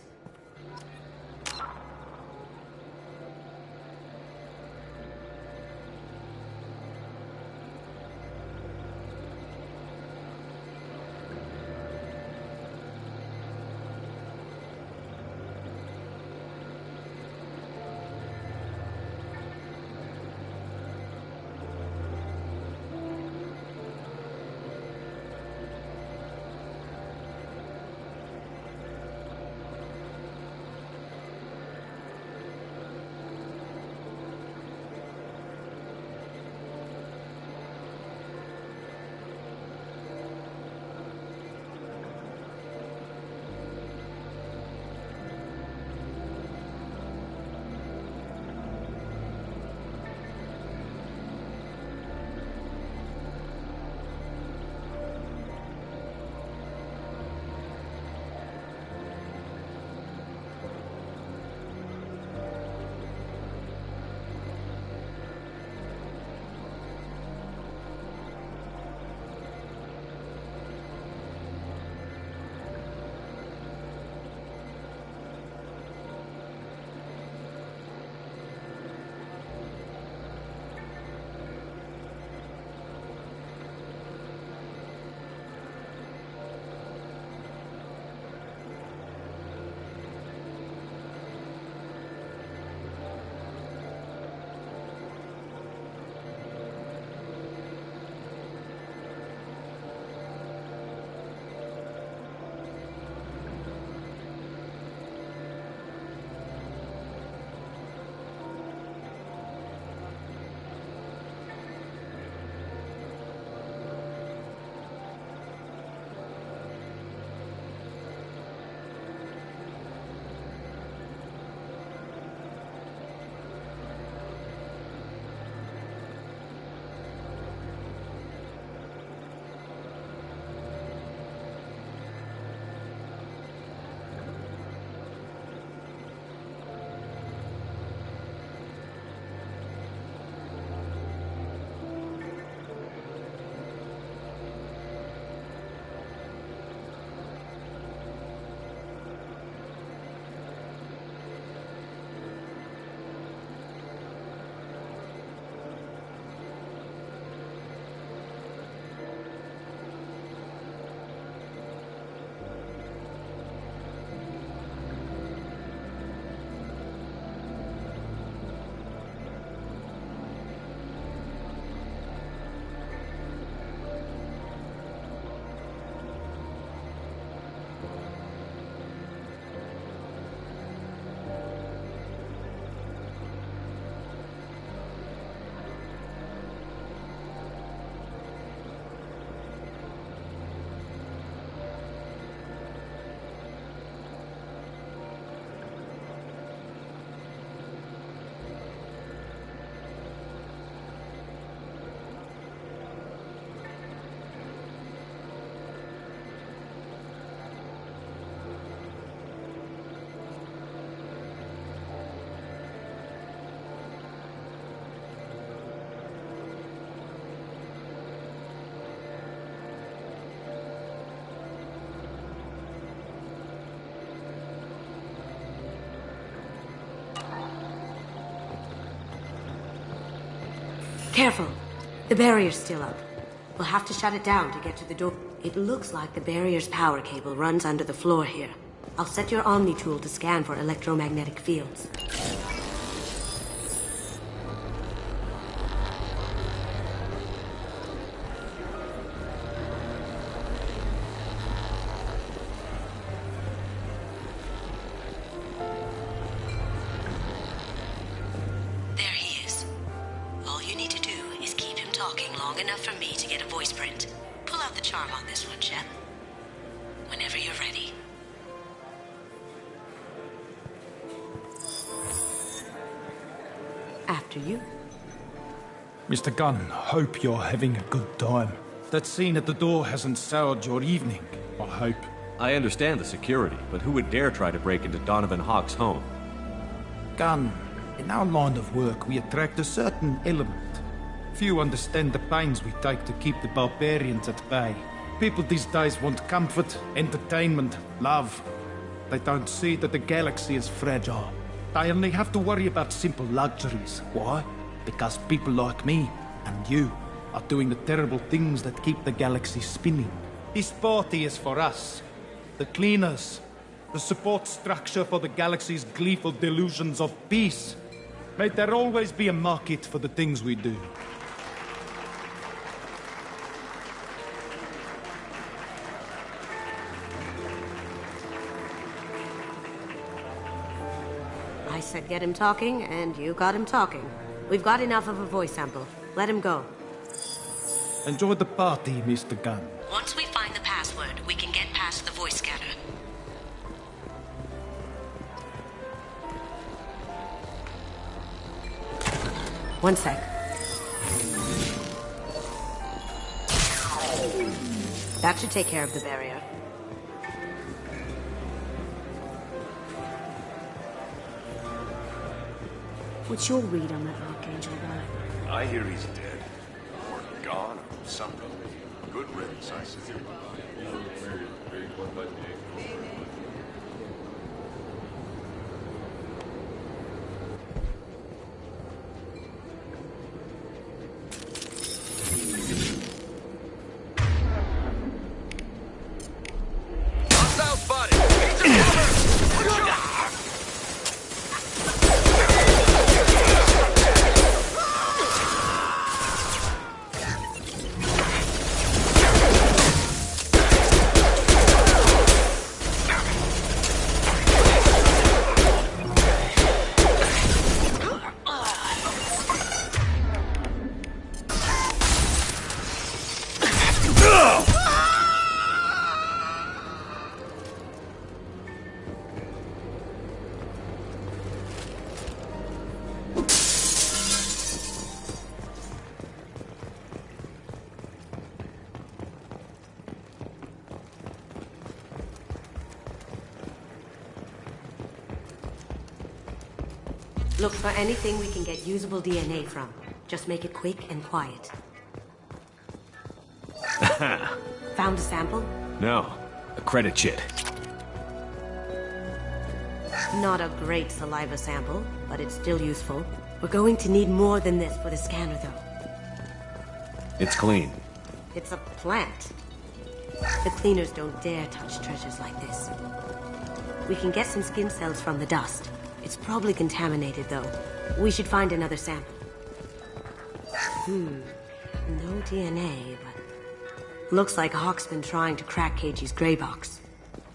Careful. The barrier's still up. We'll have to shut it down to get to the door. It looks like the barrier's power cable runs under the floor here. I'll set your Omni tool to scan for electromagnetic fields. There he is. All you need to do is keep him talking long enough for me to get a voice print. Pull out the charm on this one, Shep. Whenever you're ready. After you. Mr. Gunn, hope you're having a good time. That scene at the door hasn't soured your evening, I hope. I understand the security, but who would dare try to break into Donovan Hawk's home? Gunn, in our line of work, we attract a certain element. Few understand the pains we take to keep the barbarians at bay. People these days want comfort, entertainment, love. They don't see that the galaxy is fragile. They only have to worry about simple luxuries. Why? Because people like me and you are doing the terrible things that keep the galaxy spinning. This party is for us, the cleaners, the support structure for the galaxy's gleeful delusions of peace. May there always be a market for the things we do. I said get him talking, and you got him talking. We've got enough of a voice sample. Let him go. Enjoy the party, Mr. Gunn. Once we find the password, we can get past the voice scanner. One sec. That should take care of the barrier. What's your read on that Archangel guy? I hear he's dead. Or gone, or something. Good riddance, I say. Hostile spotted! He's a cover! Look for anything we can get usable DNA from. Just make it quick and quiet. Found a sample? No, a credit chit. Not a great saliva sample, but it's still useful. We're going to need more than this for the scanner, though. It's clean. It's a plant. The cleaners don't dare touch treasures like this. We can get some skin cells from the dust. It's probably contaminated, though. We should find another sample. No DNA, but... Looks like Hawk's been trying to crack KG's gray box.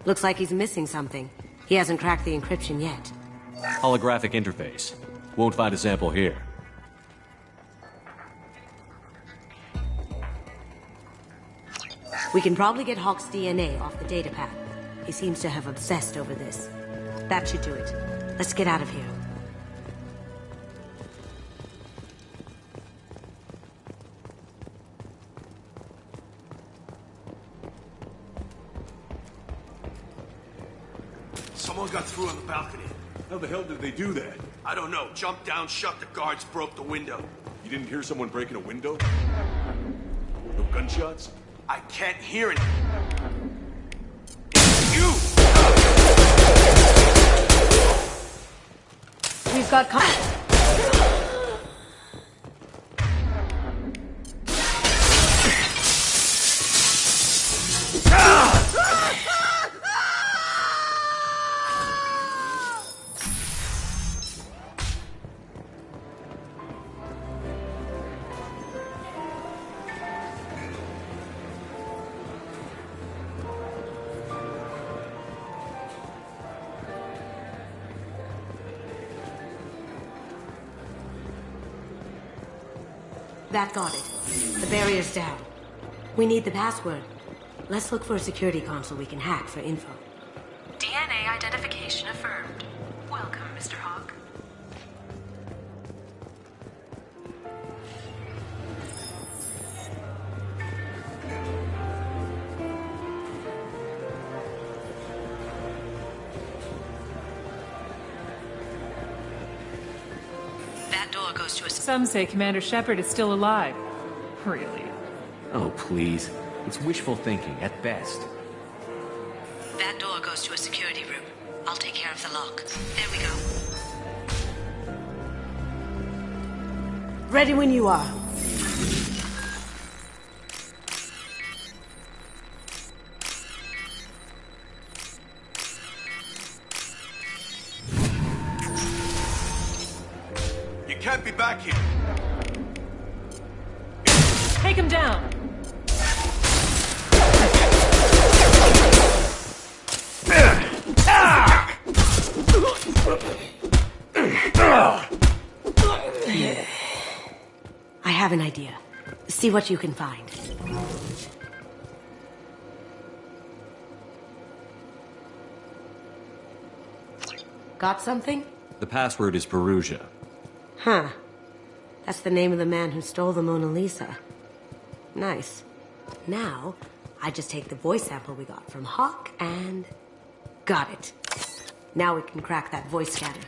Looks like he's missing something. He hasn't cracked the encryption yet. Holographic interface. Won't find a sample here. We can probably get Hawk's DNA off the datapad. He seems to have obsessed over this. That should do it. Let's get out of here. Someone got through on the balcony. How the hell did they do that? I don't know. Jumped down, shut the guards, broke the window. You didn't hear someone breaking a window? No gunshots? I can't hear it. It's you! We've got contact. That got it. The barrier's down. We need the password. Let's look for a security console we can hack for info. DNA identification affirmed. Welcome, Mr. Hawk. goes to a... Some say Commander Shepard is still alive. Really? Oh, please. It's wishful thinking, at best. That door goes to a security room. I'll take care of the lock. There we go. Ready when you are. You can't be back here. Take him down! I have an idea. See what you can find. Got something? The password is Perugia. Huh. That's the name of the man who stole the Mona Lisa. Nice. Now, I just take the voice sample we got from Hawk and... got it. Now we can crack that voice scanner.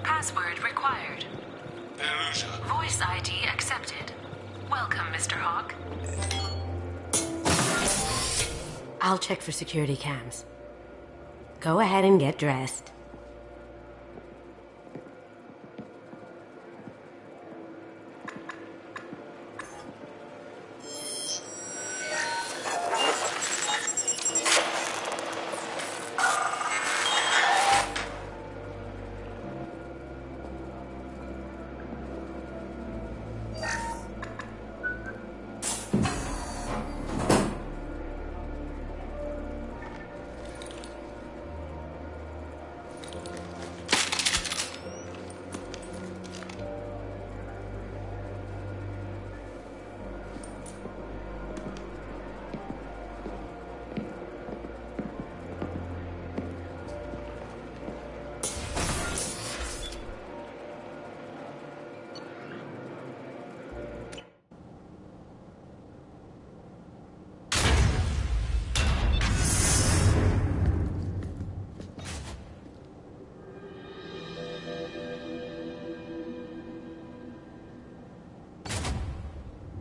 Password required. Perugia. Voice ID accepted. Welcome, Mr. Hawk. I'll check for security cams. Go ahead and get dressed.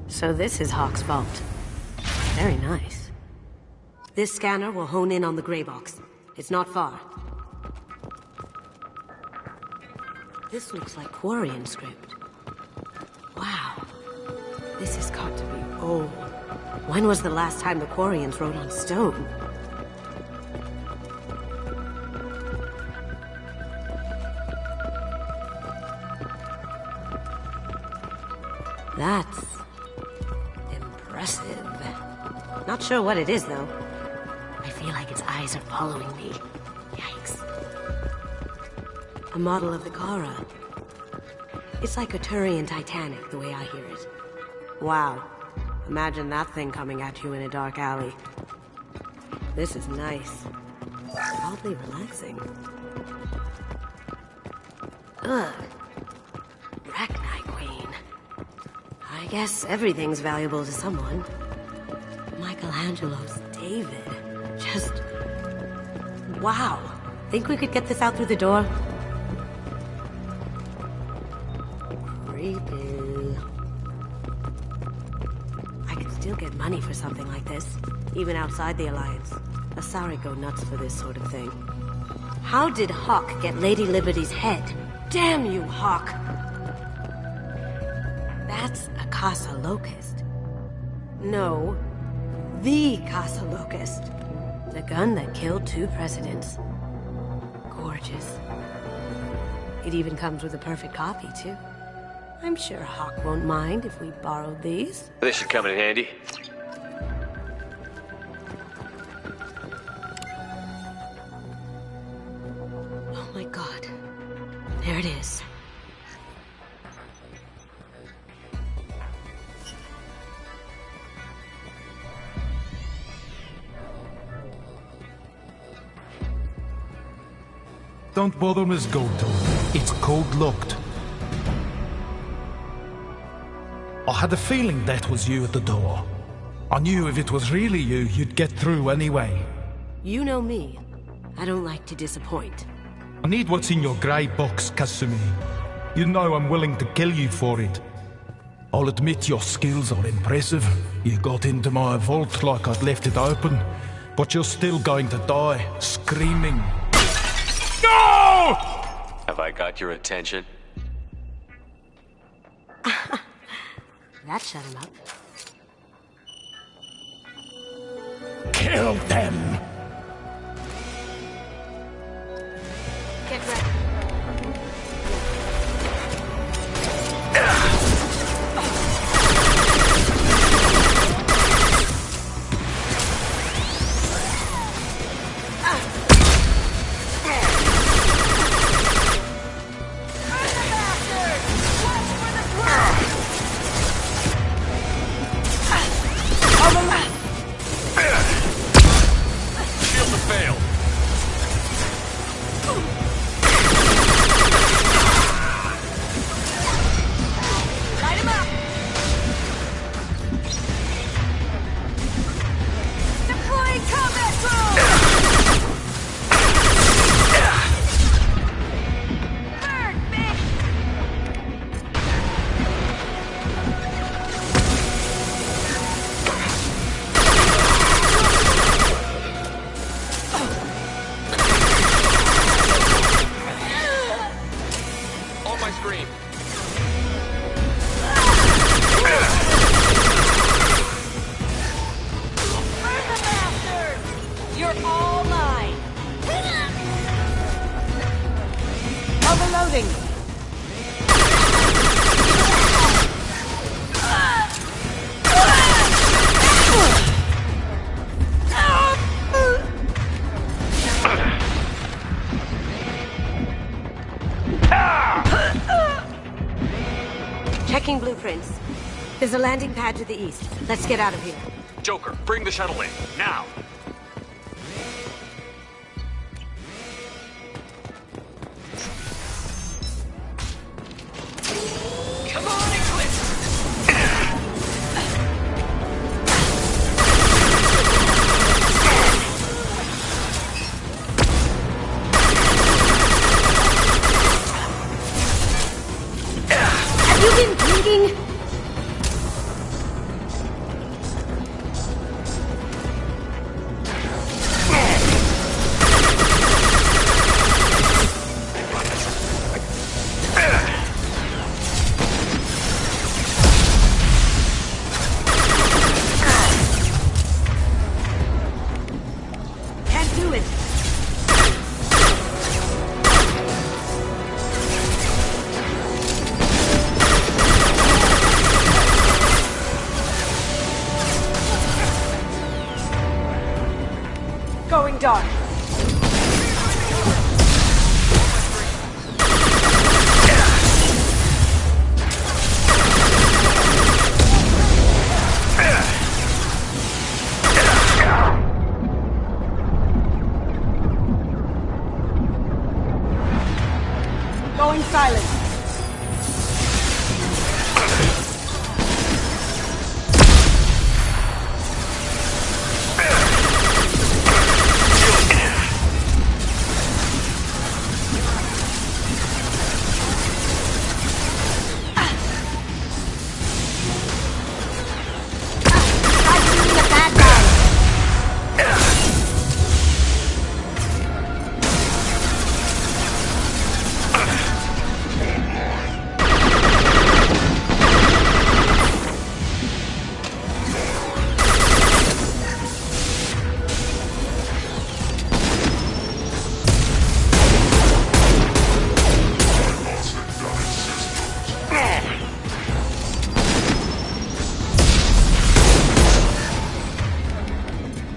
So this is Hawk's vault. Very nice. This scanner will hone in on the gray box. It's not far. This looks like Quarian script. Wow. This has got to be old. When was the last time the Quarians wrote on stone? That's... impressive. Not sure what it is, though. I feel like its eyes are following me. Yikes. A model of the Kara. It's like a Turian Titanic, the way I hear it. Wow. Imagine that thing coming at you in a dark alley. This is nice. Oddly relaxing. Ugh. Arachnite Queen. I guess everything's valuable to someone. Michelangelo's David. Just... wow. Think we could get this out through the door? Creepy. I could still get money for something like this, even outside the Alliance. Asari go nuts for this sort of thing. How did Hawk get Lady Liberty's head? Damn you, Hawk! That's a Casa Locust. No, the Casa Locust. The gun that killed 2 presidents. Gorgeous. It even comes with a perfect copy, too. I'm sure Hawk won't mind if we borrowed these. This should come in handy. Oh my god. There it is. Don't bother, Miss Goldtoe. It's code-locked. I had a feeling that was you at the door. I knew if it was really you, you'd get through anyway. You know me. I don't like to disappoint. I need what's in your grey box, Kasumi. You know I'm willing to kill you for it. I'll admit your skills are impressive. You got into my vault like I'd left it open, but you're still going to die, screaming. No! Have I got your attention? That shut him up. Kill them! Get ready. Shield to fail. Light him up! Deploying combat drone! Burn, bitch! On my screen. Burn the bastard! You're all mine! Overloading! Checking blueprints. There's a landing pad to the east. Let's get out of here. Joker, bring the shuttle in, now! Come on, Eclipse! Have you been bleeding? Can't do it. Going dark. Going silent.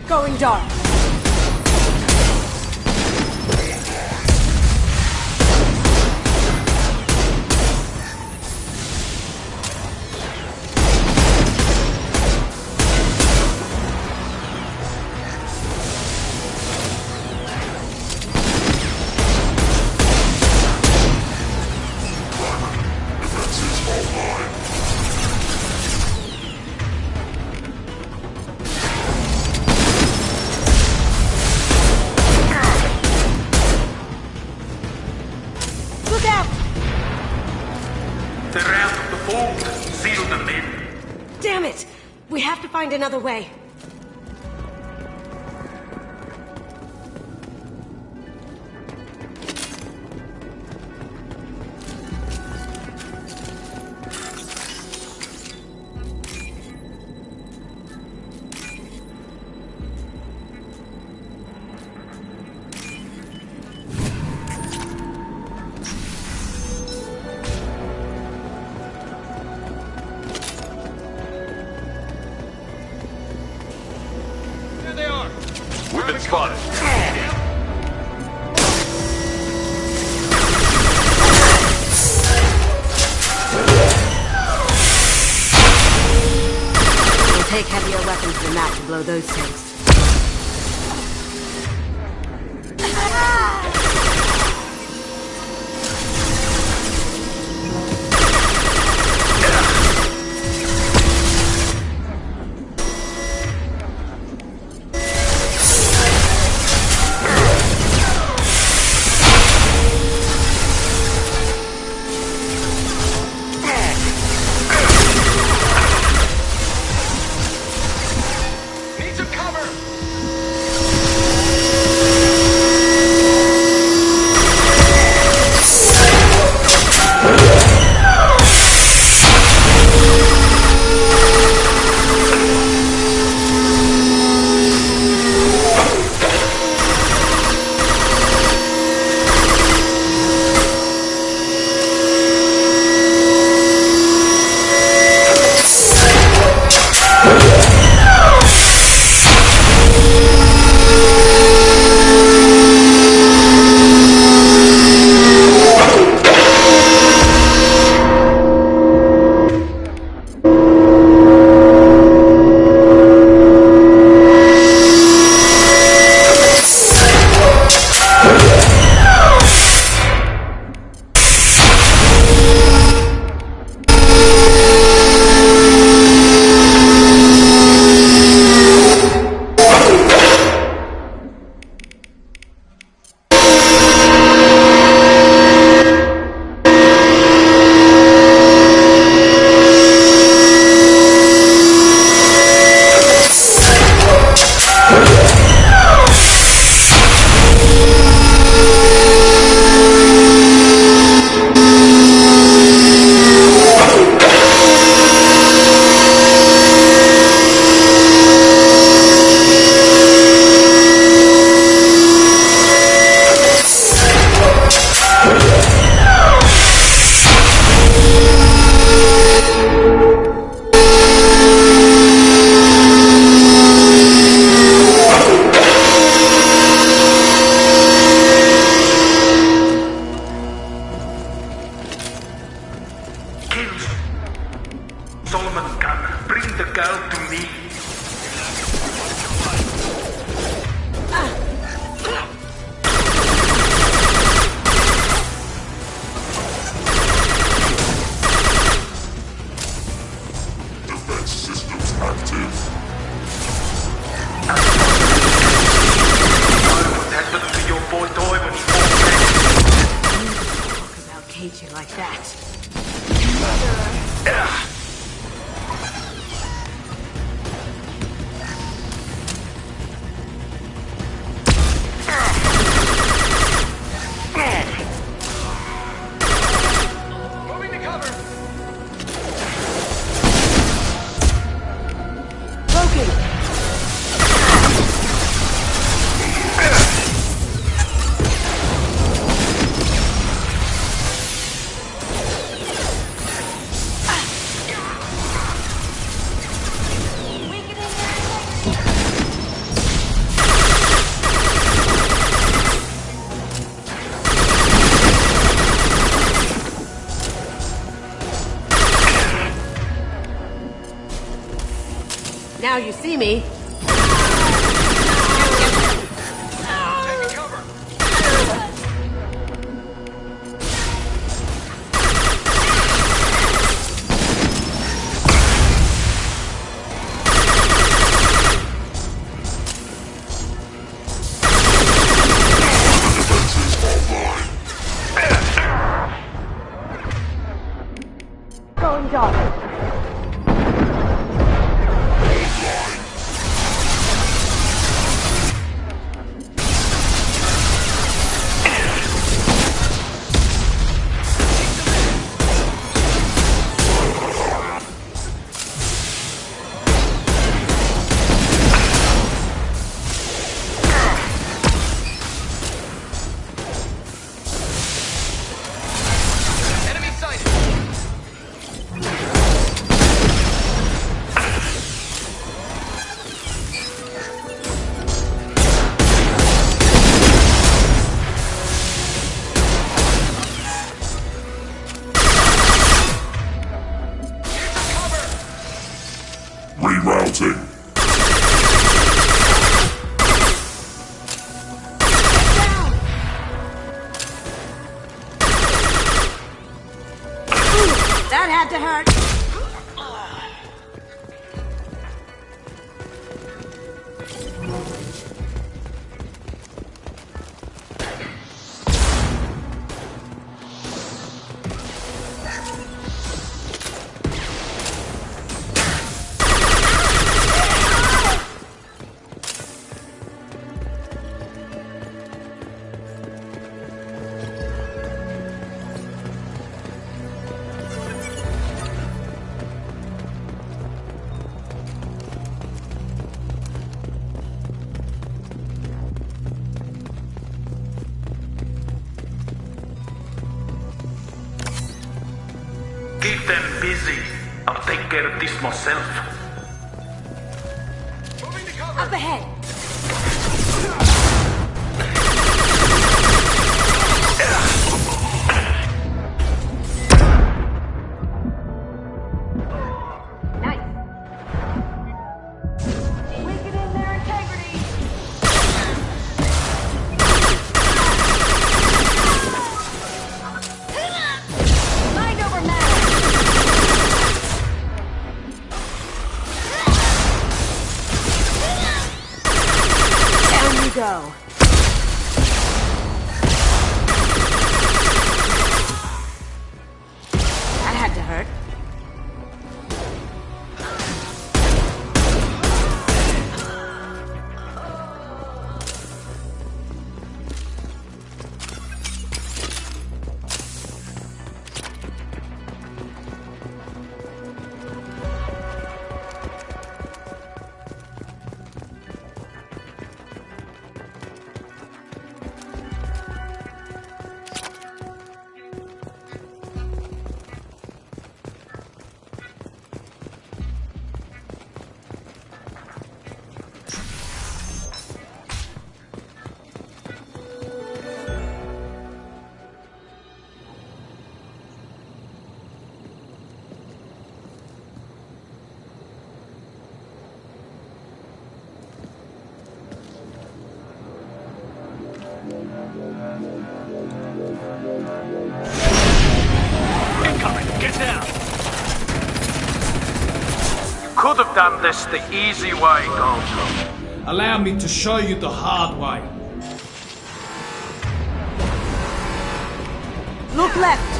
Going dark. another way. We've been spotted. It'll take heavier weapons than that to blow those tanks. Like that. Moving to cover. Broken. Now you see me. Taking cover. Going dark. Hold line. had to hurt. Keep them busy. I'll take care of this myself. Up ahead. Go. That had to hurt. Incoming! Get down! Could have done this the easy way, Gold. Allow me to show you the hard way. Look left.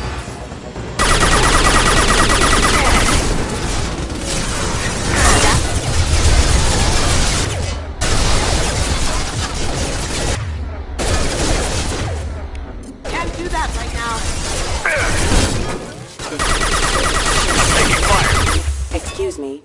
Can't do that right now. I'm taking fire. Excuse me.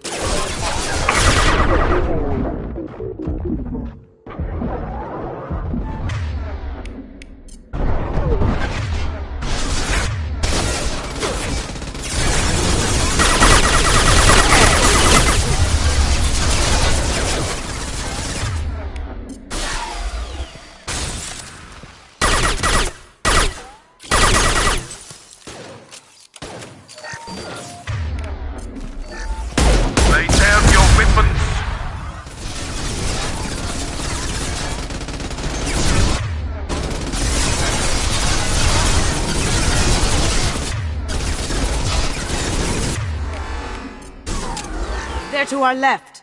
Lay down your weapons. They're to our left.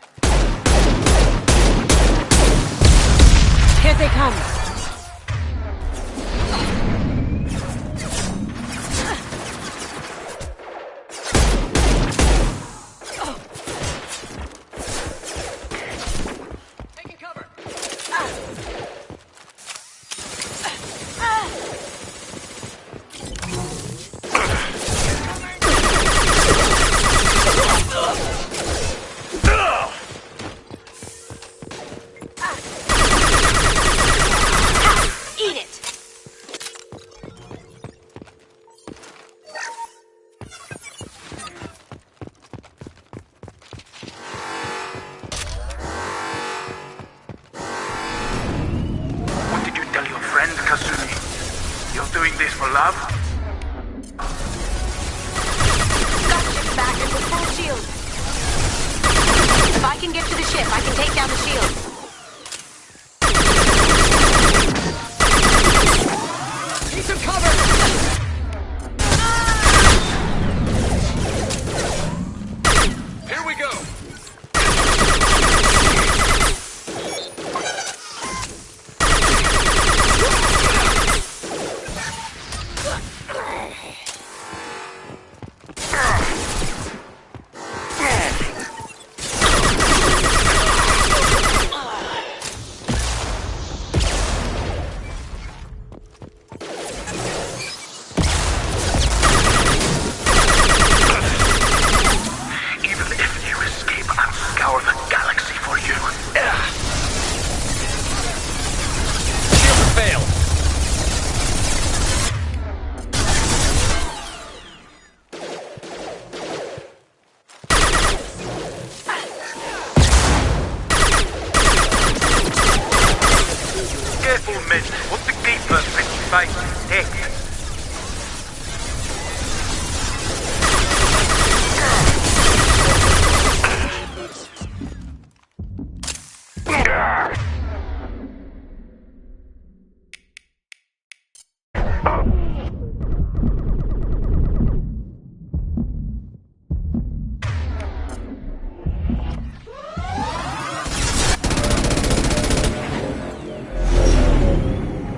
Here they come. Eat it! What did you tell your friend, Kasumi? You're doing this for love? Gunship's back and with full shield. If I can get to the ship, I can take down the shield. Need some cover!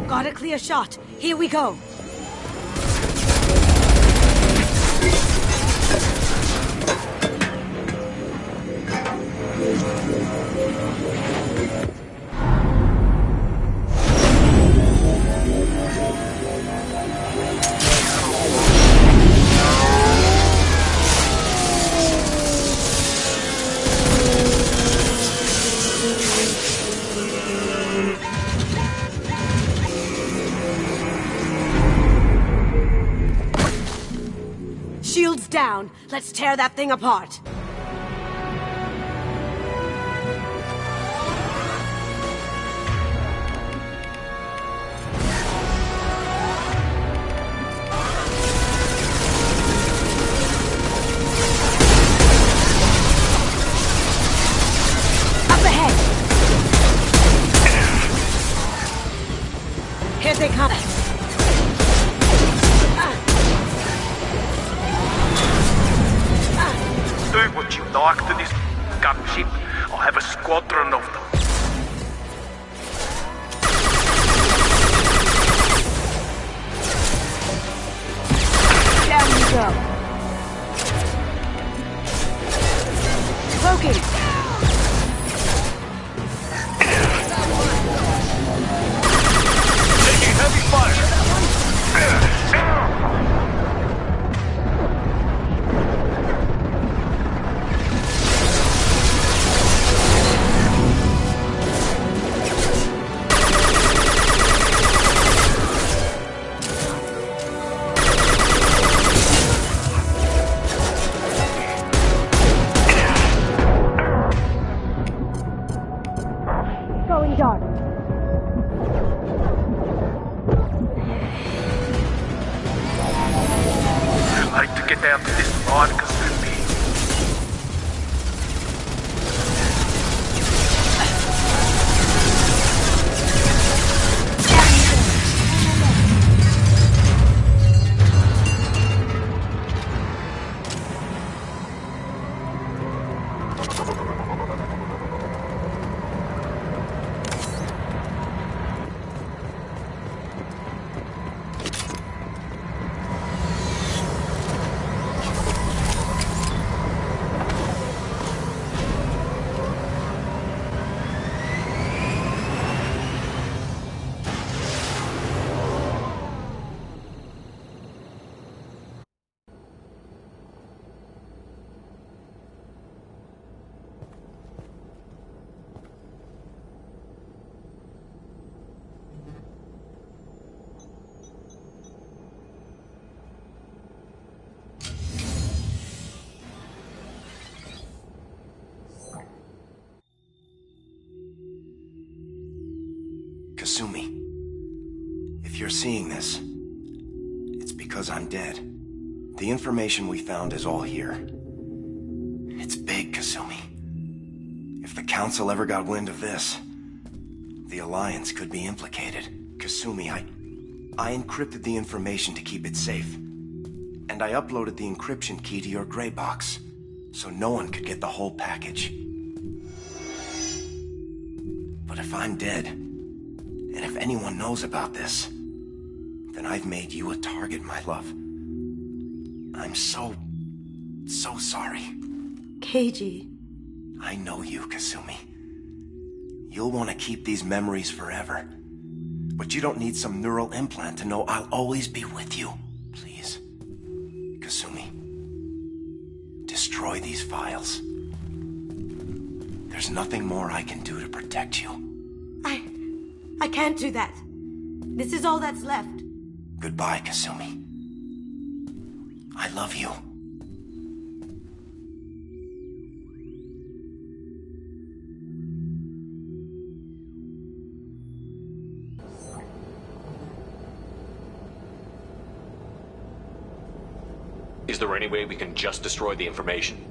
Got a clear shot. Here we go. Shields down. Let's tear that thing apart. Up ahead. Here they come. Do what you like to this gunship. I have a squadron of them. Down you go. Cloaking. Taking heavy fire. Going dark. I'd like to get out of this mod, Kasumi. Kasumi, if you're seeing this, it's because I'm dead. The information we found is all here. It's big, Kasumi. If the Council ever got wind of this, the Alliance could be implicated. Kasumi, I encrypted the information to keep it safe. And I uploaded the encryption key to your gray box, so no one could get the whole package. But if I'm dead, and if anyone knows about this, then I've made you a target, my love. I'm so sorry. Keiji. I know you, Kasumi. You'll want to keep these memories forever. But you don't need some neural implant to know I'll always be with you. Please, Kasumi, destroy these files. There's nothing more I can do to protect you. I can't do that. This is all that's left. Goodbye, Kasumi. I love you. Is there any way we can just destroy the information?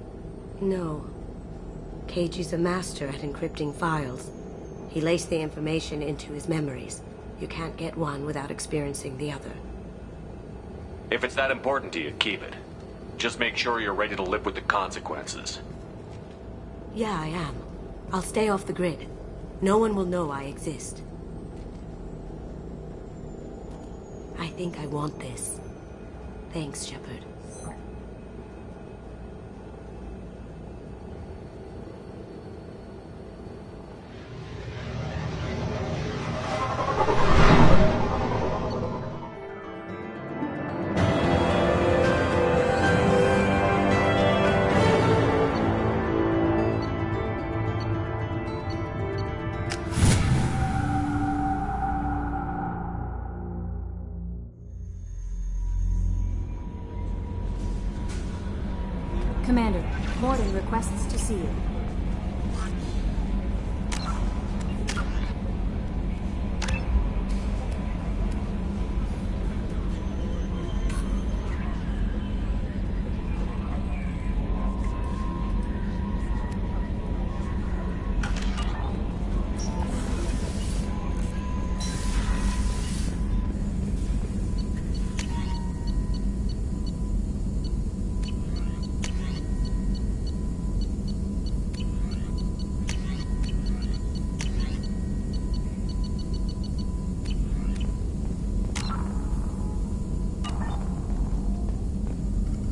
No. Keiji's a master at encrypting files. He laced the information into his memories. You can't get one without experiencing the other. If it's that important to you, keep it. Just make sure you're ready to live with the consequences. Yeah, I am. I'll stay off the grid. No one will know I exist. I think I want this. Thanks, Shepard. Commander, Morden requests to see you.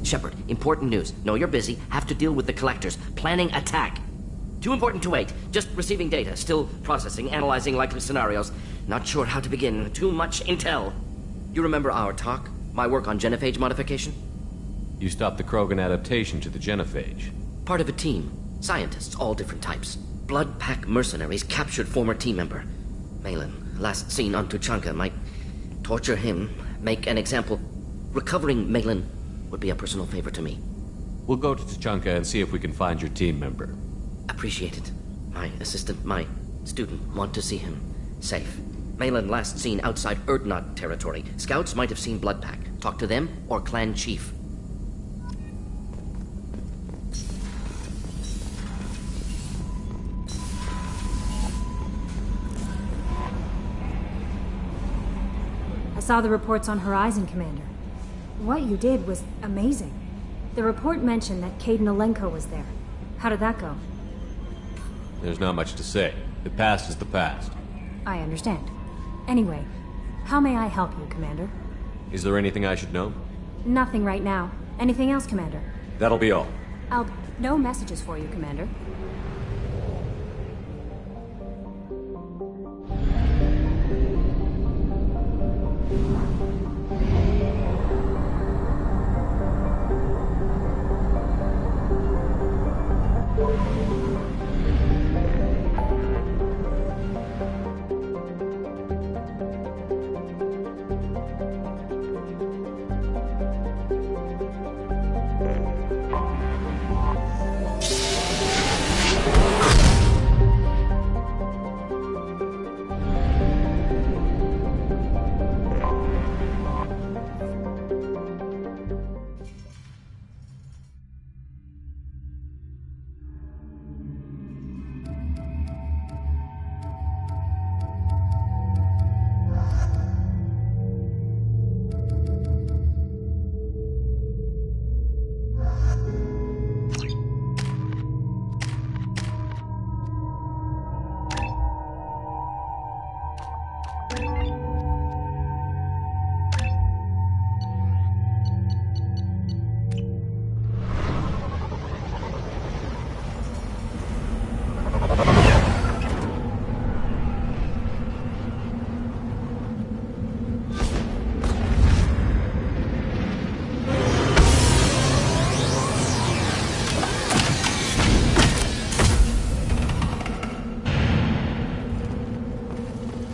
Shepard, important news. Know you're busy. Have to deal with the collectors. Planning attack. Too important to wait. Just receiving data. Still processing, analyzing likely scenarios. Not sure how to begin. Too much intel. You remember our talk? My work on genophage modification? You stopped the Krogan adaptation to the genophage. Part of a team. Scientists, all different types. Blood Pack mercenaries captured former team member. Malin, last seen on Tuchanka, might torture him, make an example. Recovering Malin would be a personal favor to me. We'll go to Tuchanka and see if we can find your team member. Appreciate it. My assistant, my student, want to see him safe. Malin last seen outside Erdnot territory. Scouts might have seen Blood Pack. Talk to them or clan chief. I saw the reports on Horizon, Commander. What you did was amazing. The report mentioned that Caden Alenko was there. How did that go? There's not much to say. The past is the past. I understand. Anyway, how may I help you, Commander? Is there anything I should know? Nothing right now. Anything else, Commander? That'll be all. No messages for you, Commander.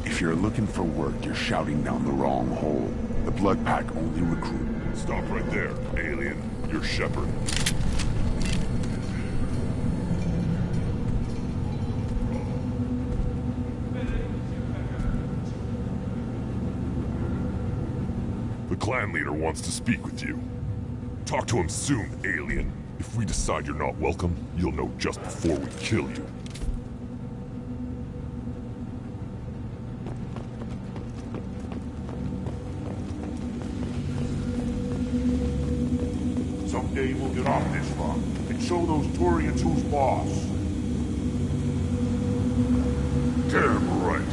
If you're looking for work, you're shouting down the wrong hole. The Blood Pack only recruit. Stop right there, alien. You're Shepard. The clan leader wants to speak with you. Talk to him soon, alien. If we decide you're not welcome, you'll know just before we kill you. Get off this rock and show those Turians who's boss. Damn right.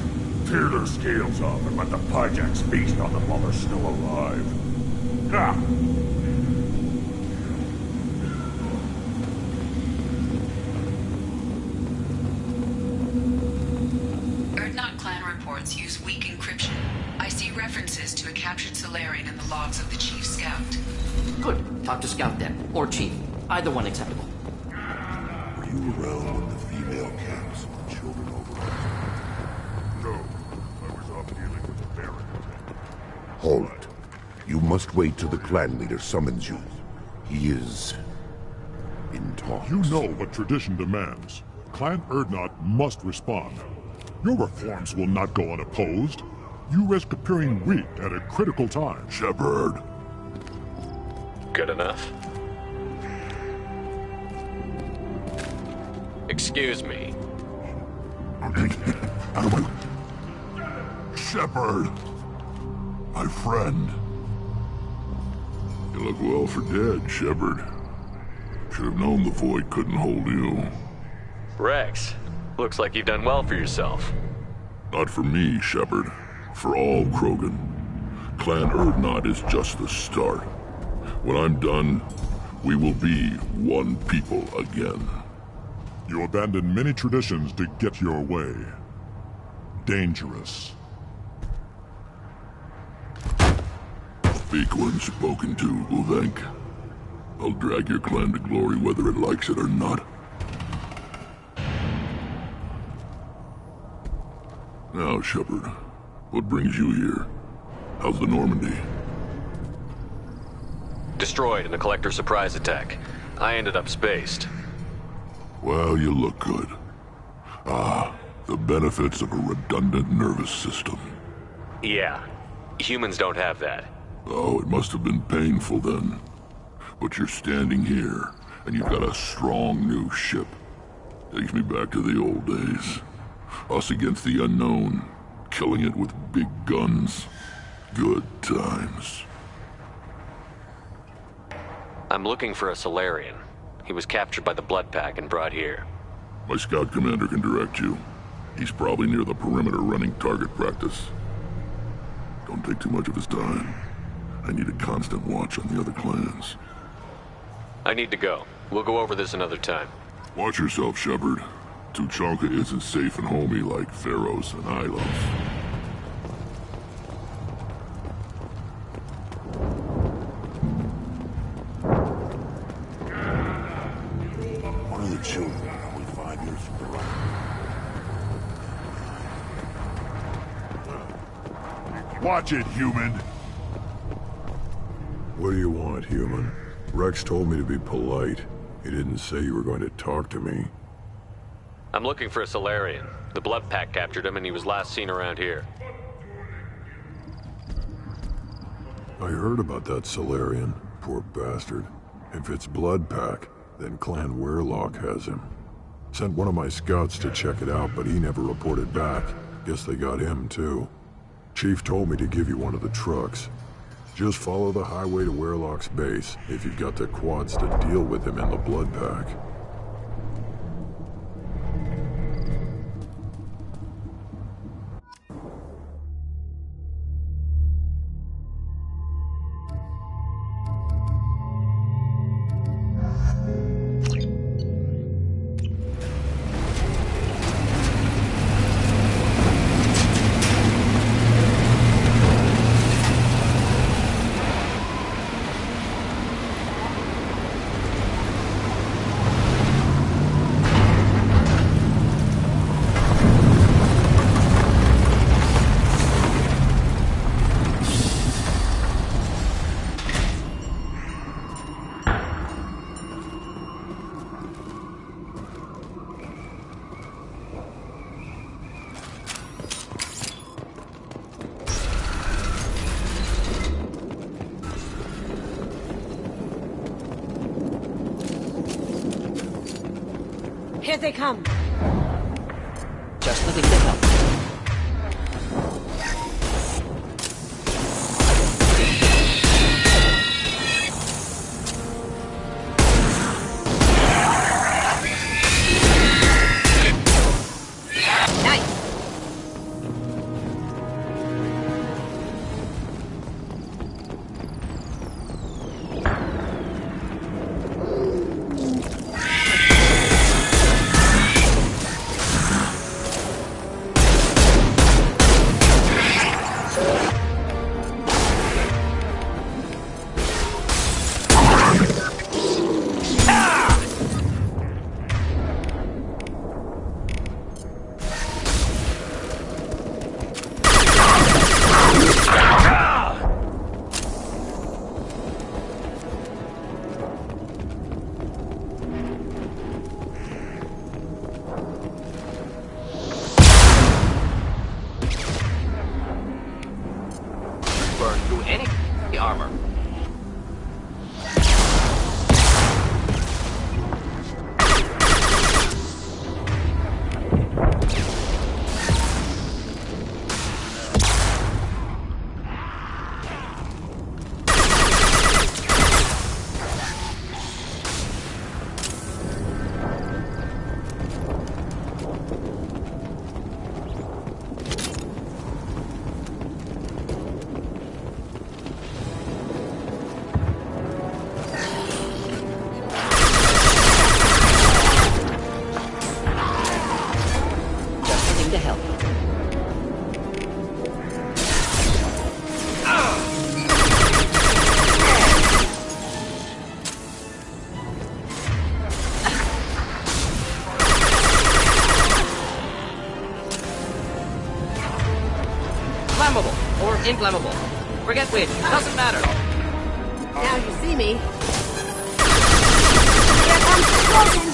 Tear their scales off and let the Pyjaks feast on them while they're still alive. Ha! Erdnot clan reports use weak encryption. I see references to a captured Solarian in the logs of the Chief Scout. Good. Talk to Scout then. Or Chief. Either one acceptable. Were you around when the female camps and children overran? No. I was off dealing with the Baron. Halt. You must wait till the clan leader summons you. He is in talks. You know what tradition demands. Clan Erdnot must respond. Your reforms will not go unopposed. You risk appearing weak at a critical time. Shepard. Good enough. Excuse me. Shepard. My friend. You look well for dead, Shepard. Should have known the Void couldn't hold you. Rex, looks like you've done well for yourself. Not for me, Shepard. For all Krogan. Clan Erdnot is just the start. When I'm done, we will be one people again. You abandoned many traditions to get your way. Dangerous. Speak when spoken to, Uvenk. I'll drag your clan to glory whether it likes it or not. Now, Shepard, what brings you here? How's the Normandy? Destroyed in a collector surprise attack. I ended up spaced. Well, you look good. Ah, the benefits of a redundant nervous system. Yeah, humans don't have that. Oh, it must have been painful then. But you're standing here, and you've got a strong new ship. Takes me back to the old days. Us against the unknown, killing it with big guns. Good times. I'm looking for a Solarian. He was captured by the Blood Pack and brought here. My scout commander can direct you. He's probably near the perimeter running target practice. Don't take too much of his time. I need a constant watch on the other clans. I need to go. We'll go over this another time. Watch yourself, Shepard. Tuchanka isn't safe and homey like Pharaohs and Islos. One of the children, only 5 years from the right. Watch it, human! What do you want, human? Rex told me to be polite. He didn't say you were going to talk to me. I'm looking for a Solarian. The Blood Pack captured him and he was last seen around here. I heard about that Solarian. Poor bastard. If it's Blood Pack, then Clan Weirlock has him. Sent one of my scouts to check it out, but he never reported back. Guess they got him, too. Chief told me to give you one of the trucks. Just follow the highway to Weirlock's base if you've got the quads to deal with him in the Blood Pack. Here they come. Just looking to help. help. Flammable or inflammable. Forget which. Doesn't matter. Now you see me. Here comes the Krogan!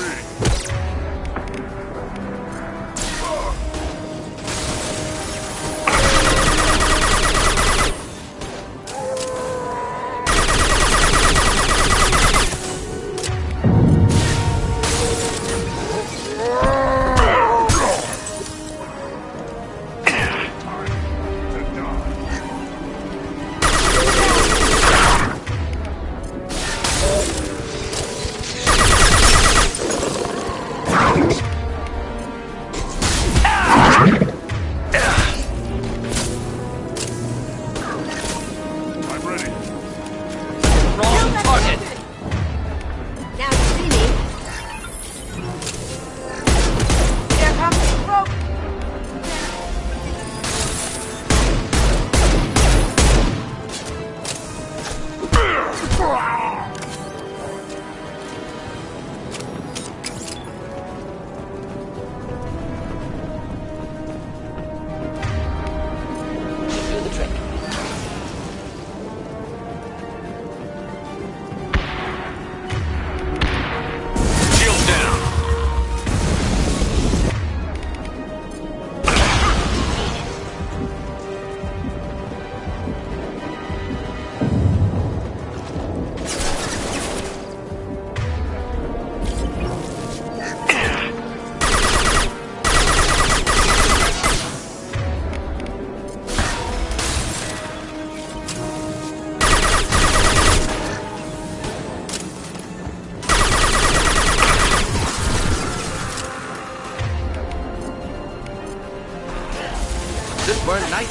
Burn nice.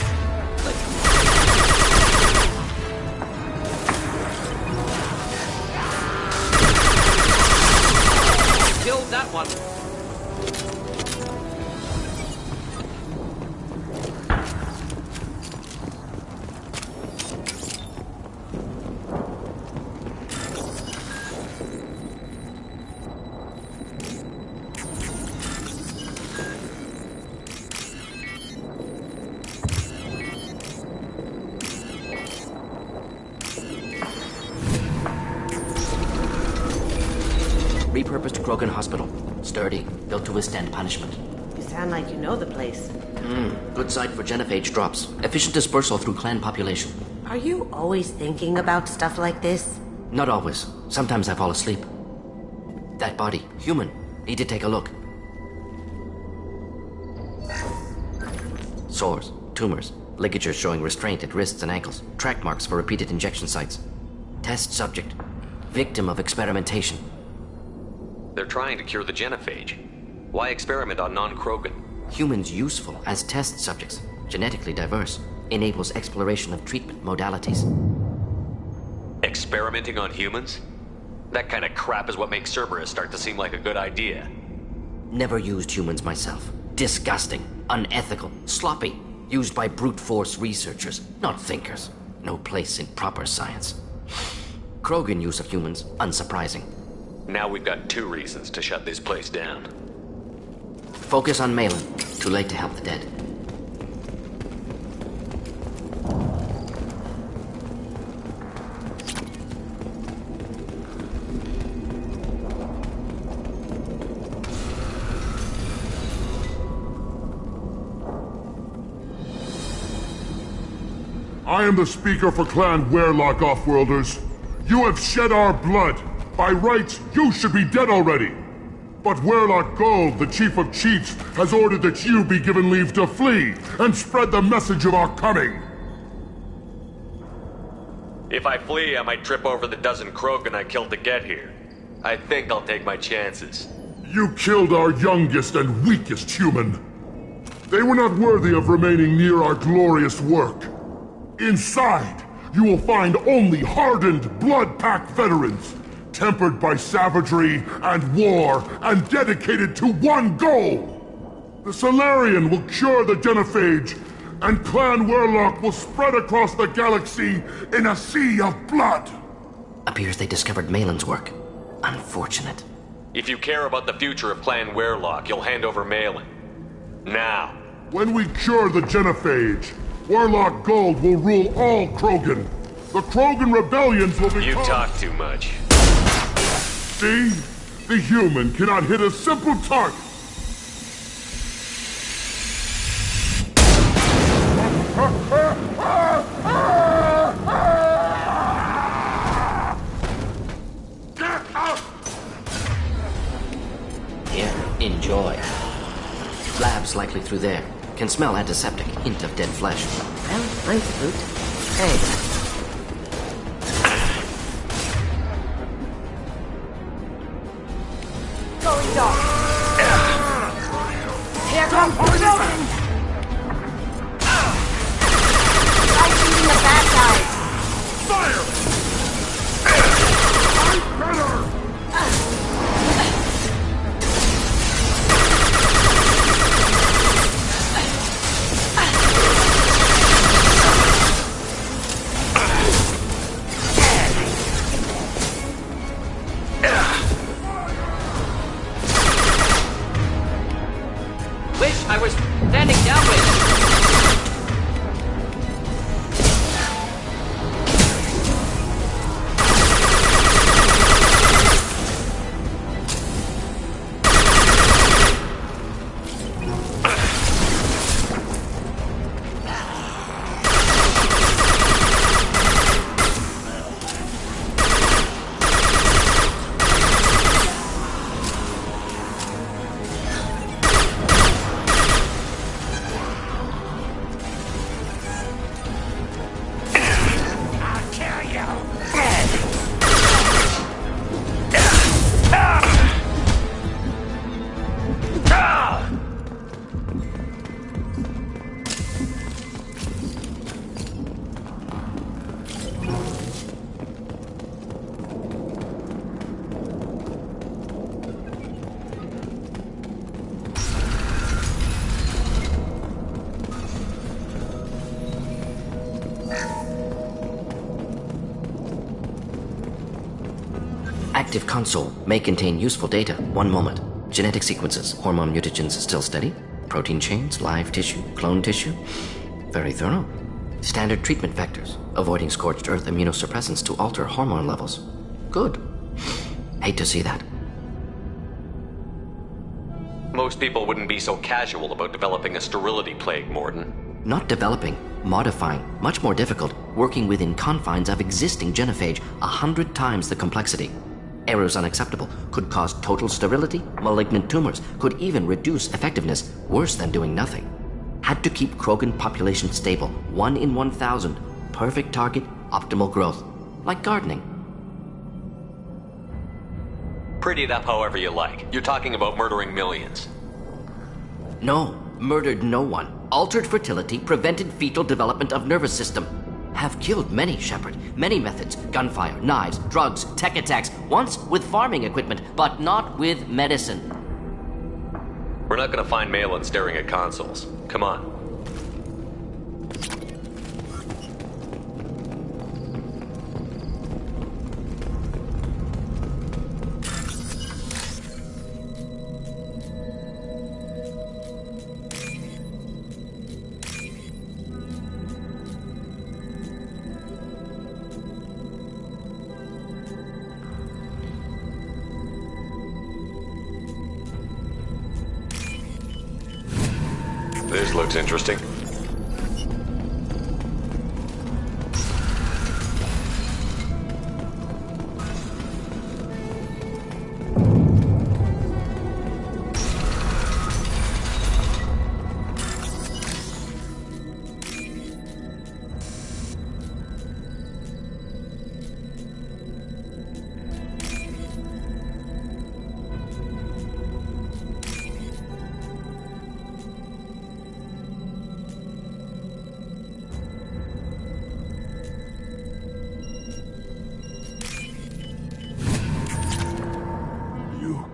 Killed that one. Repurposed Krogan Hospital. Sturdy, built to withstand punishment. You sound like you know the place. Good site for genophage drops. Efficient dispersal through clan population. Are you always thinking about stuff like this? Not always. Sometimes I fall asleep. That body, human. Need to take a look. Sores, tumors, ligatures showing restraint at wrists and ankles, track marks for repeated injection sites. Test subject. Victim of experimentation. They're trying to cure the genophage. Why experiment on non-Krogan? Humans useful as test subjects, genetically diverse, enables exploration of treatment modalities. Experimenting on humans? That kind of crap is what makes Cerberus start to seem like a good idea. Never used humans myself. Disgusting, unethical, sloppy. Used by brute force researchers, not thinkers. No place in proper science. Krogan use of humans, unsurprising. Now we've got 2 reasons to shut this place down. Focus on Malin. Too late to help the dead. I am the speaker for Clan Weirlock, Offworlders. You have shed our blood. By rights, you should be dead already. But Weirlock Gold, the Chief of Chiefs, has ordered that you be given leave to flee and spread the message of our coming. If I flee, I might trip over the dozen Krogan I killed to get here. I think I'll take my chances. You killed our youngest and weakest human. They were not worthy of remaining near our glorious work. Inside, you will find only hardened, blood-packed veterans, tempered by savagery and war, and dedicated to one goal: The Solarian will cure the genophage, and Clan Warlock will spread across the galaxy in a sea of blood! Appears they discovered Malin's work. Unfortunate. If you care about the future of Clan Warlock, you'll hand over Malin. Now. When we cure the genophage, Warlock Gold will rule all Krogan. The Krogan rebellions will be— You talk too much. See? The human cannot hit a simple target. Here, enjoy. Lab's likely through there. Can smell antiseptic, hint of dead flesh. Well, I'm spooked. Hey. Going dark. Here comes the Krogan! I'm shooting the bad guys! Fire! I'm better! Wish I was standing downwind. Active console may contain useful data. One moment. Genetic sequences, hormone mutagens still steady. Protein chains, live tissue, clone tissue. Very thorough. Standard treatment vectors, avoiding scorched earth immunosuppressants to alter hormone levels. Good. Hate to see that. Most people wouldn't be so casual about developing a sterility plague, Morden. Not developing, modifying, much more difficult, working within confines of existing genophage, 100 times the complexity. Errors unacceptable, could cause total sterility, malignant tumors, could even reduce effectiveness, worse than doing nothing. Had to keep Krogan population stable, 1 in 1,000, perfect target, optimal growth, like gardening. Pretty it up however you like. You're talking about murdering millions. No, murdered no one. Altered fertility, prevented fetal development of nervous system. Have killed many, Shepard. Many methods. Gunfire, knives, drugs, tech attacks. Once with farming equipment, but not with medicine. We're not gonna find Malin staring at consoles. Come on. This looks interesting.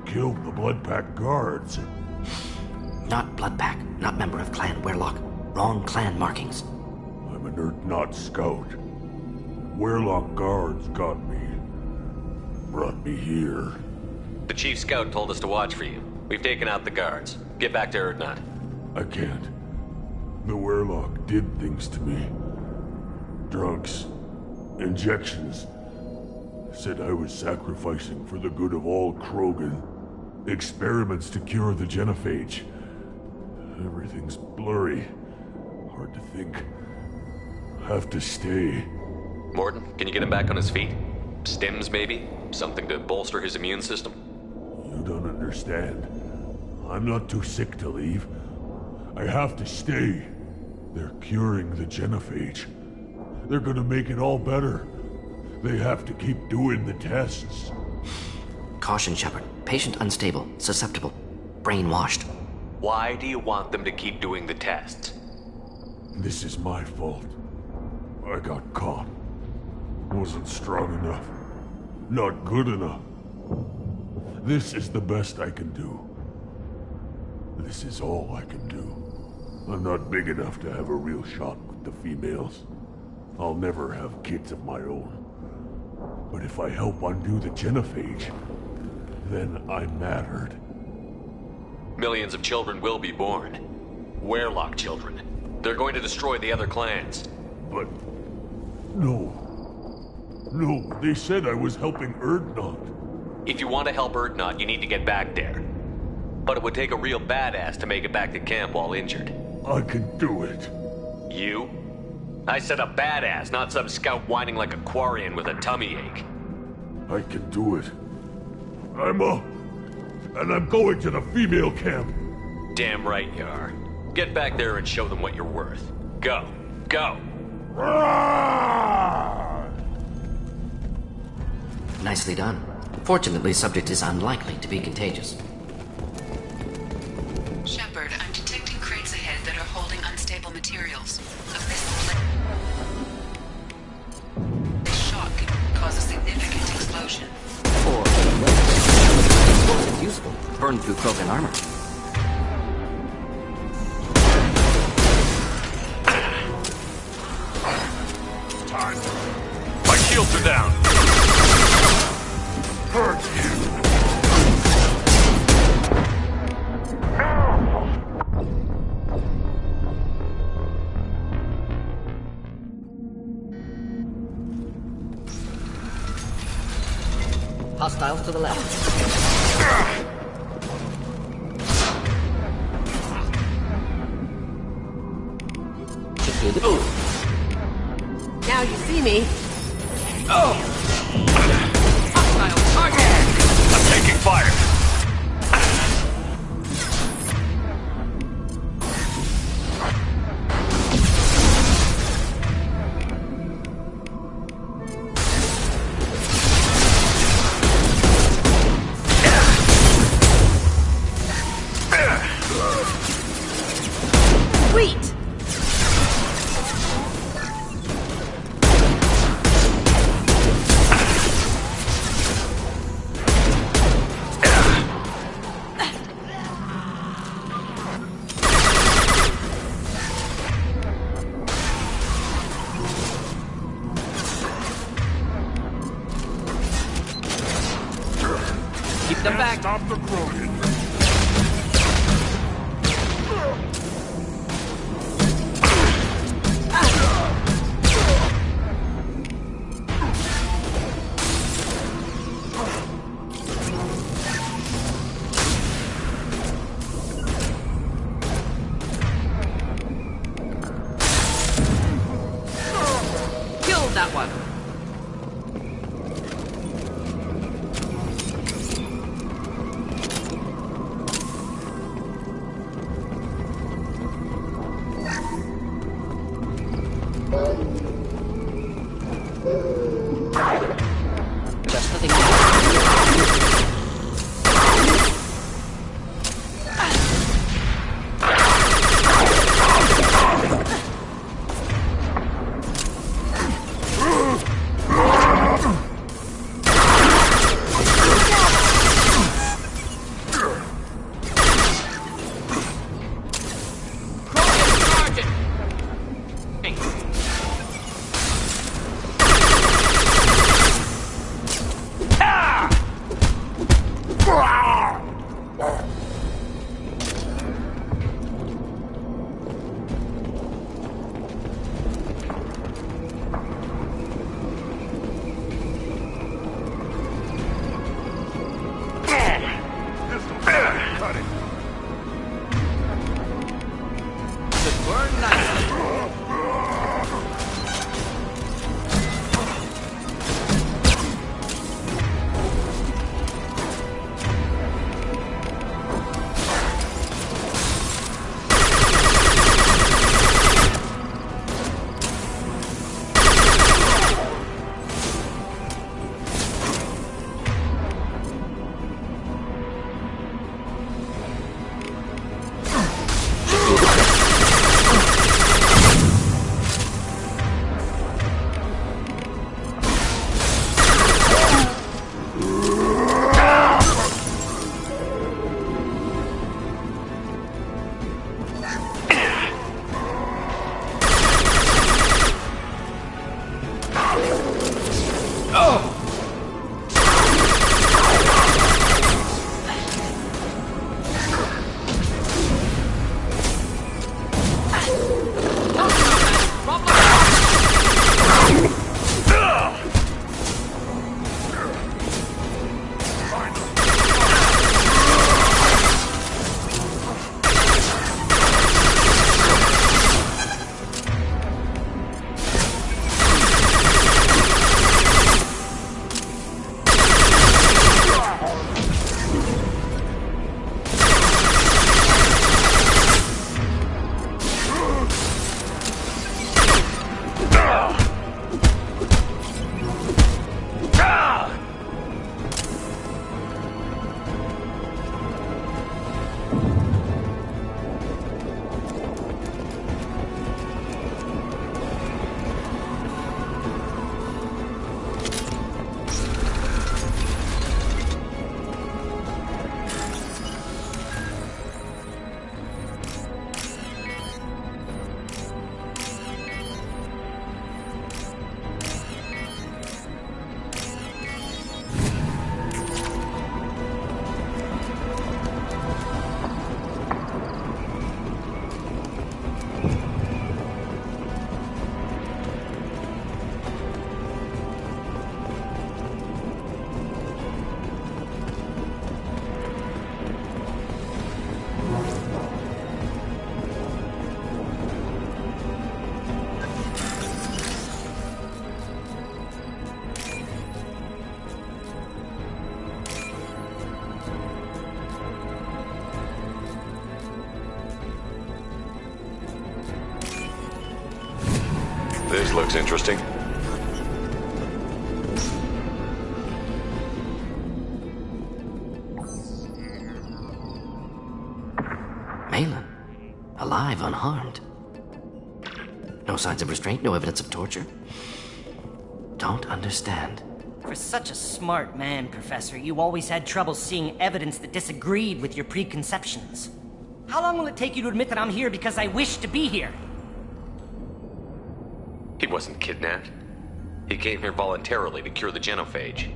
Killed the Blood Pack guards. Not Blood Pack. not member of Clan Weirlock. Wrong clan markings. I'm an Earth-Knot scout. Weirlock guards got me. Brought me here. The chief scout told us to watch for you. We've taken out the guards. Get back to Erdnot. I can't. The Weirlock did things to me. Drugs. Injections. Said I was sacrificing for the good of all Krogan. Experiments to cure the genophage. Everything's blurry. Hard to think. Have to stay. Morton, can you get him back on his feet? Stims, maybe? Something to bolster his immune system? You don't understand. I'm not too sick to leave. I have to stay. They're curing the genophage. They're gonna make it all better. They have to keep doing the tests. Caution, Shepard. Patient unstable, susceptible, brainwashed. Why do you want them to keep doing the tests? This is my fault. I got caught. Wasn't strong enough. Not good enough. This is the best I can do. This is all I can do. I'm not big enough to have a real shot with the females. I'll never have kids of my own. But if I help undo the genophage, then I mattered. Millions of children will be born. Weirlock children. They're going to destroy the other clans. But... no. No, they said I was helping Erdnot. If you want to help Erdnot, you need to get back there. But it would take a real badass to make it back to camp while injured. I can do it. You? I said a badass, not some scout whining like a Quarian with a tummy ache. I can do it. I'm up. And I'm going to the female camp. Damn right you are. Get back there and show them what you're worth. Go. Go. Nicely done. Fortunately, subject is unlikely to be contagious. Shepard, I'm detecting crates ahead that are holding unstable materials. This shock could cause a significant explosion. Or, useful. Burn through Krogan armor. My shields are down. Hurt you. Hostiles to the left. Now you see me. Hostile target! I'm taking fire. Sweet! Keep them back. Stop the Krogan. Kill that one. Burn nicely. This looks interesting. Malin, alive, unharmed. No signs of restraint, no evidence of torture. Don't understand. For such a smart man, Professor, you always had trouble seeing evidence that disagreed with your preconceptions. How long will it take you to admit that I'm here because I wish to be here? He wasn't kidnapped. He came here voluntarily to cure the genophage.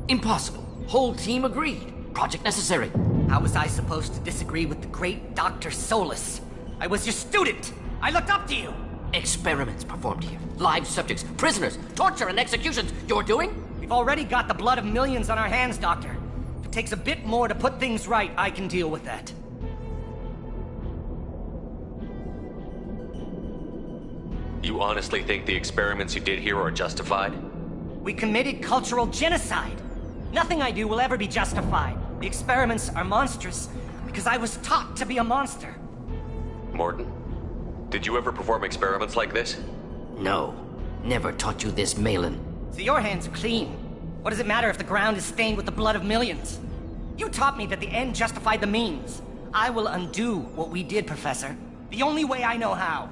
Impossible. Whole team agreed. Project necessary. How was I supposed to disagree with the great Dr. Solus? I was your student. I looked up to you. Experiments performed here. Live subjects, prisoners, torture and executions. You're doing? We've already got the blood of millions on our hands, Doctor. If it takes a bit more to put things right, I can deal with that. You honestly think the experiments you did here are justified? We committed cultural genocide. Nothing I do will ever be justified. The experiments are monstrous because I was taught to be a monster. Morton, did you ever perform experiments like this? No. Never taught you this, Malin. So your hands are clean. What does it matter if the ground is stained with the blood of millions? You taught me that the end justified the means. I will undo what we did, Professor. The only way I know how.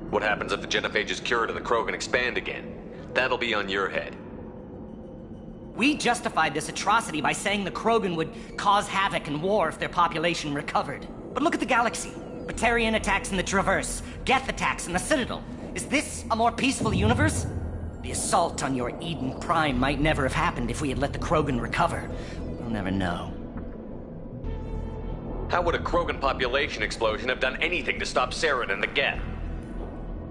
What happens if the genophage is cured and the Krogan expand again? That'll be on your head. We justified this atrocity by saying the Krogan would cause havoc and war if their population recovered. But look at the galaxy. Batarian attacks in the Traverse, Geth attacks in the Citadel. Is this a more peaceful universe? The assault on your Eden Prime might never have happened if we had let the Krogan recover. We'll never know. How would a Krogan population explosion have done anything to stop Saren and the Geth?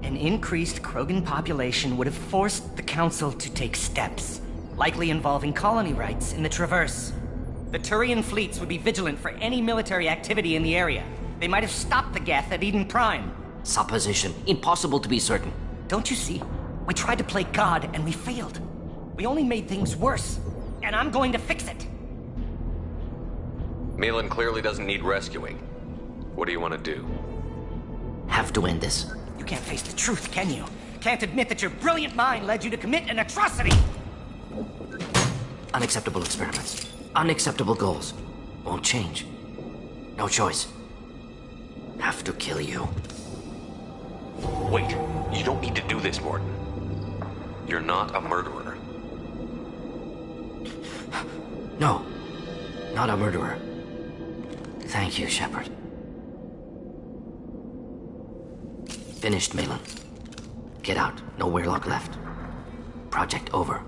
An increased Krogan population would have forced the Council to take steps, likely involving colony rights in the Traverse. The Turian fleets would be vigilant for any military activity in the area. They might have stopped the Geth at Eden Prime. Supposition. Impossible to be certain. Don't you see? We tried to play God and we failed. We only made things worse. And I'm going to fix it. Malin clearly doesn't need rescuing. What do you want to do? Have to end this. You can't face the truth, can you? Can't admit that your brilliant mind led you to commit an atrocity! Unacceptable experiments. Unacceptable goals. Won't change. No choice. Have to kill you. Wait, you don't need to do this, Morton. You're not a murderer. No, not a murderer. Thank you, Shepard. Finished, Malin. Get out. No Weirlock left. Project over.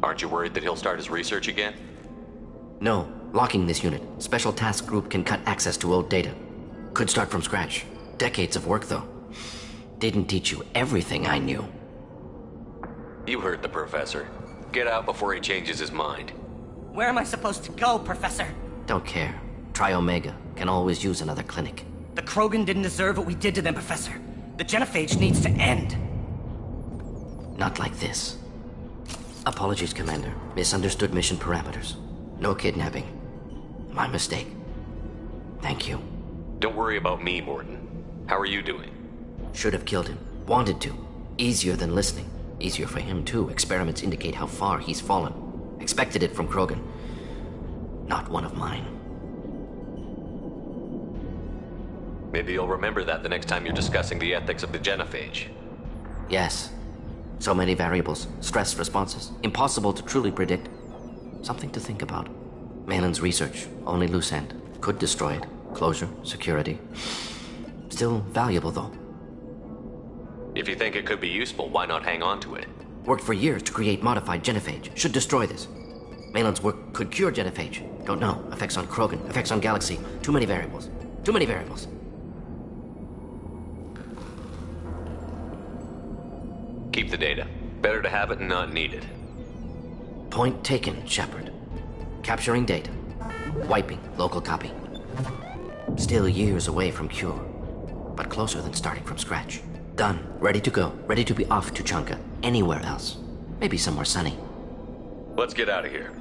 Aren't you worried that he'll start his research again? No. Locking this unit. Special Task Group can cut access to old data. Could start from scratch. Decades of work, though. Didn't teach you everything I knew. You heard the professor. Get out before he changes his mind. Where am I supposed to go, Professor? Don't care. Try Omega. Can always use another clinic. The Krogan didn't deserve what we did to them, Professor. The genophage needs to end. Not like this. Apologies, Commander. Misunderstood mission parameters. No kidnapping. My mistake. Thank you. Don't worry about me, Morton. How are you doing? Should have killed him. Wanted to. Easier than listening. Easier for him, too. Experiments indicate how far he's fallen. Expected it from Krogan. Not one of mine. Maybe you'll remember that the next time you're discussing the ethics of the genophage. Yes. So many variables. Stress responses. Impossible to truly predict. Something to think about. Malin's research. Only loose end. Could destroy it. Closure. Security. Still valuable, though. If you think it could be useful, why not hang on to it? Worked for years to create modified genophage. Should destroy this. Malin's work could cure genophage. Don't know. Effects on Krogan. Effects on Galaxy. Too many variables. Too many variables. Keep the data. Better to have it and not need it. Point taken, Shepard. Capturing data. Wiping local copy. Still years away from cure. But closer than starting from scratch. Done. Ready to go. Ready to be off to Chanka. Anywhere else. Maybe somewhere sunny. Let's get out of here.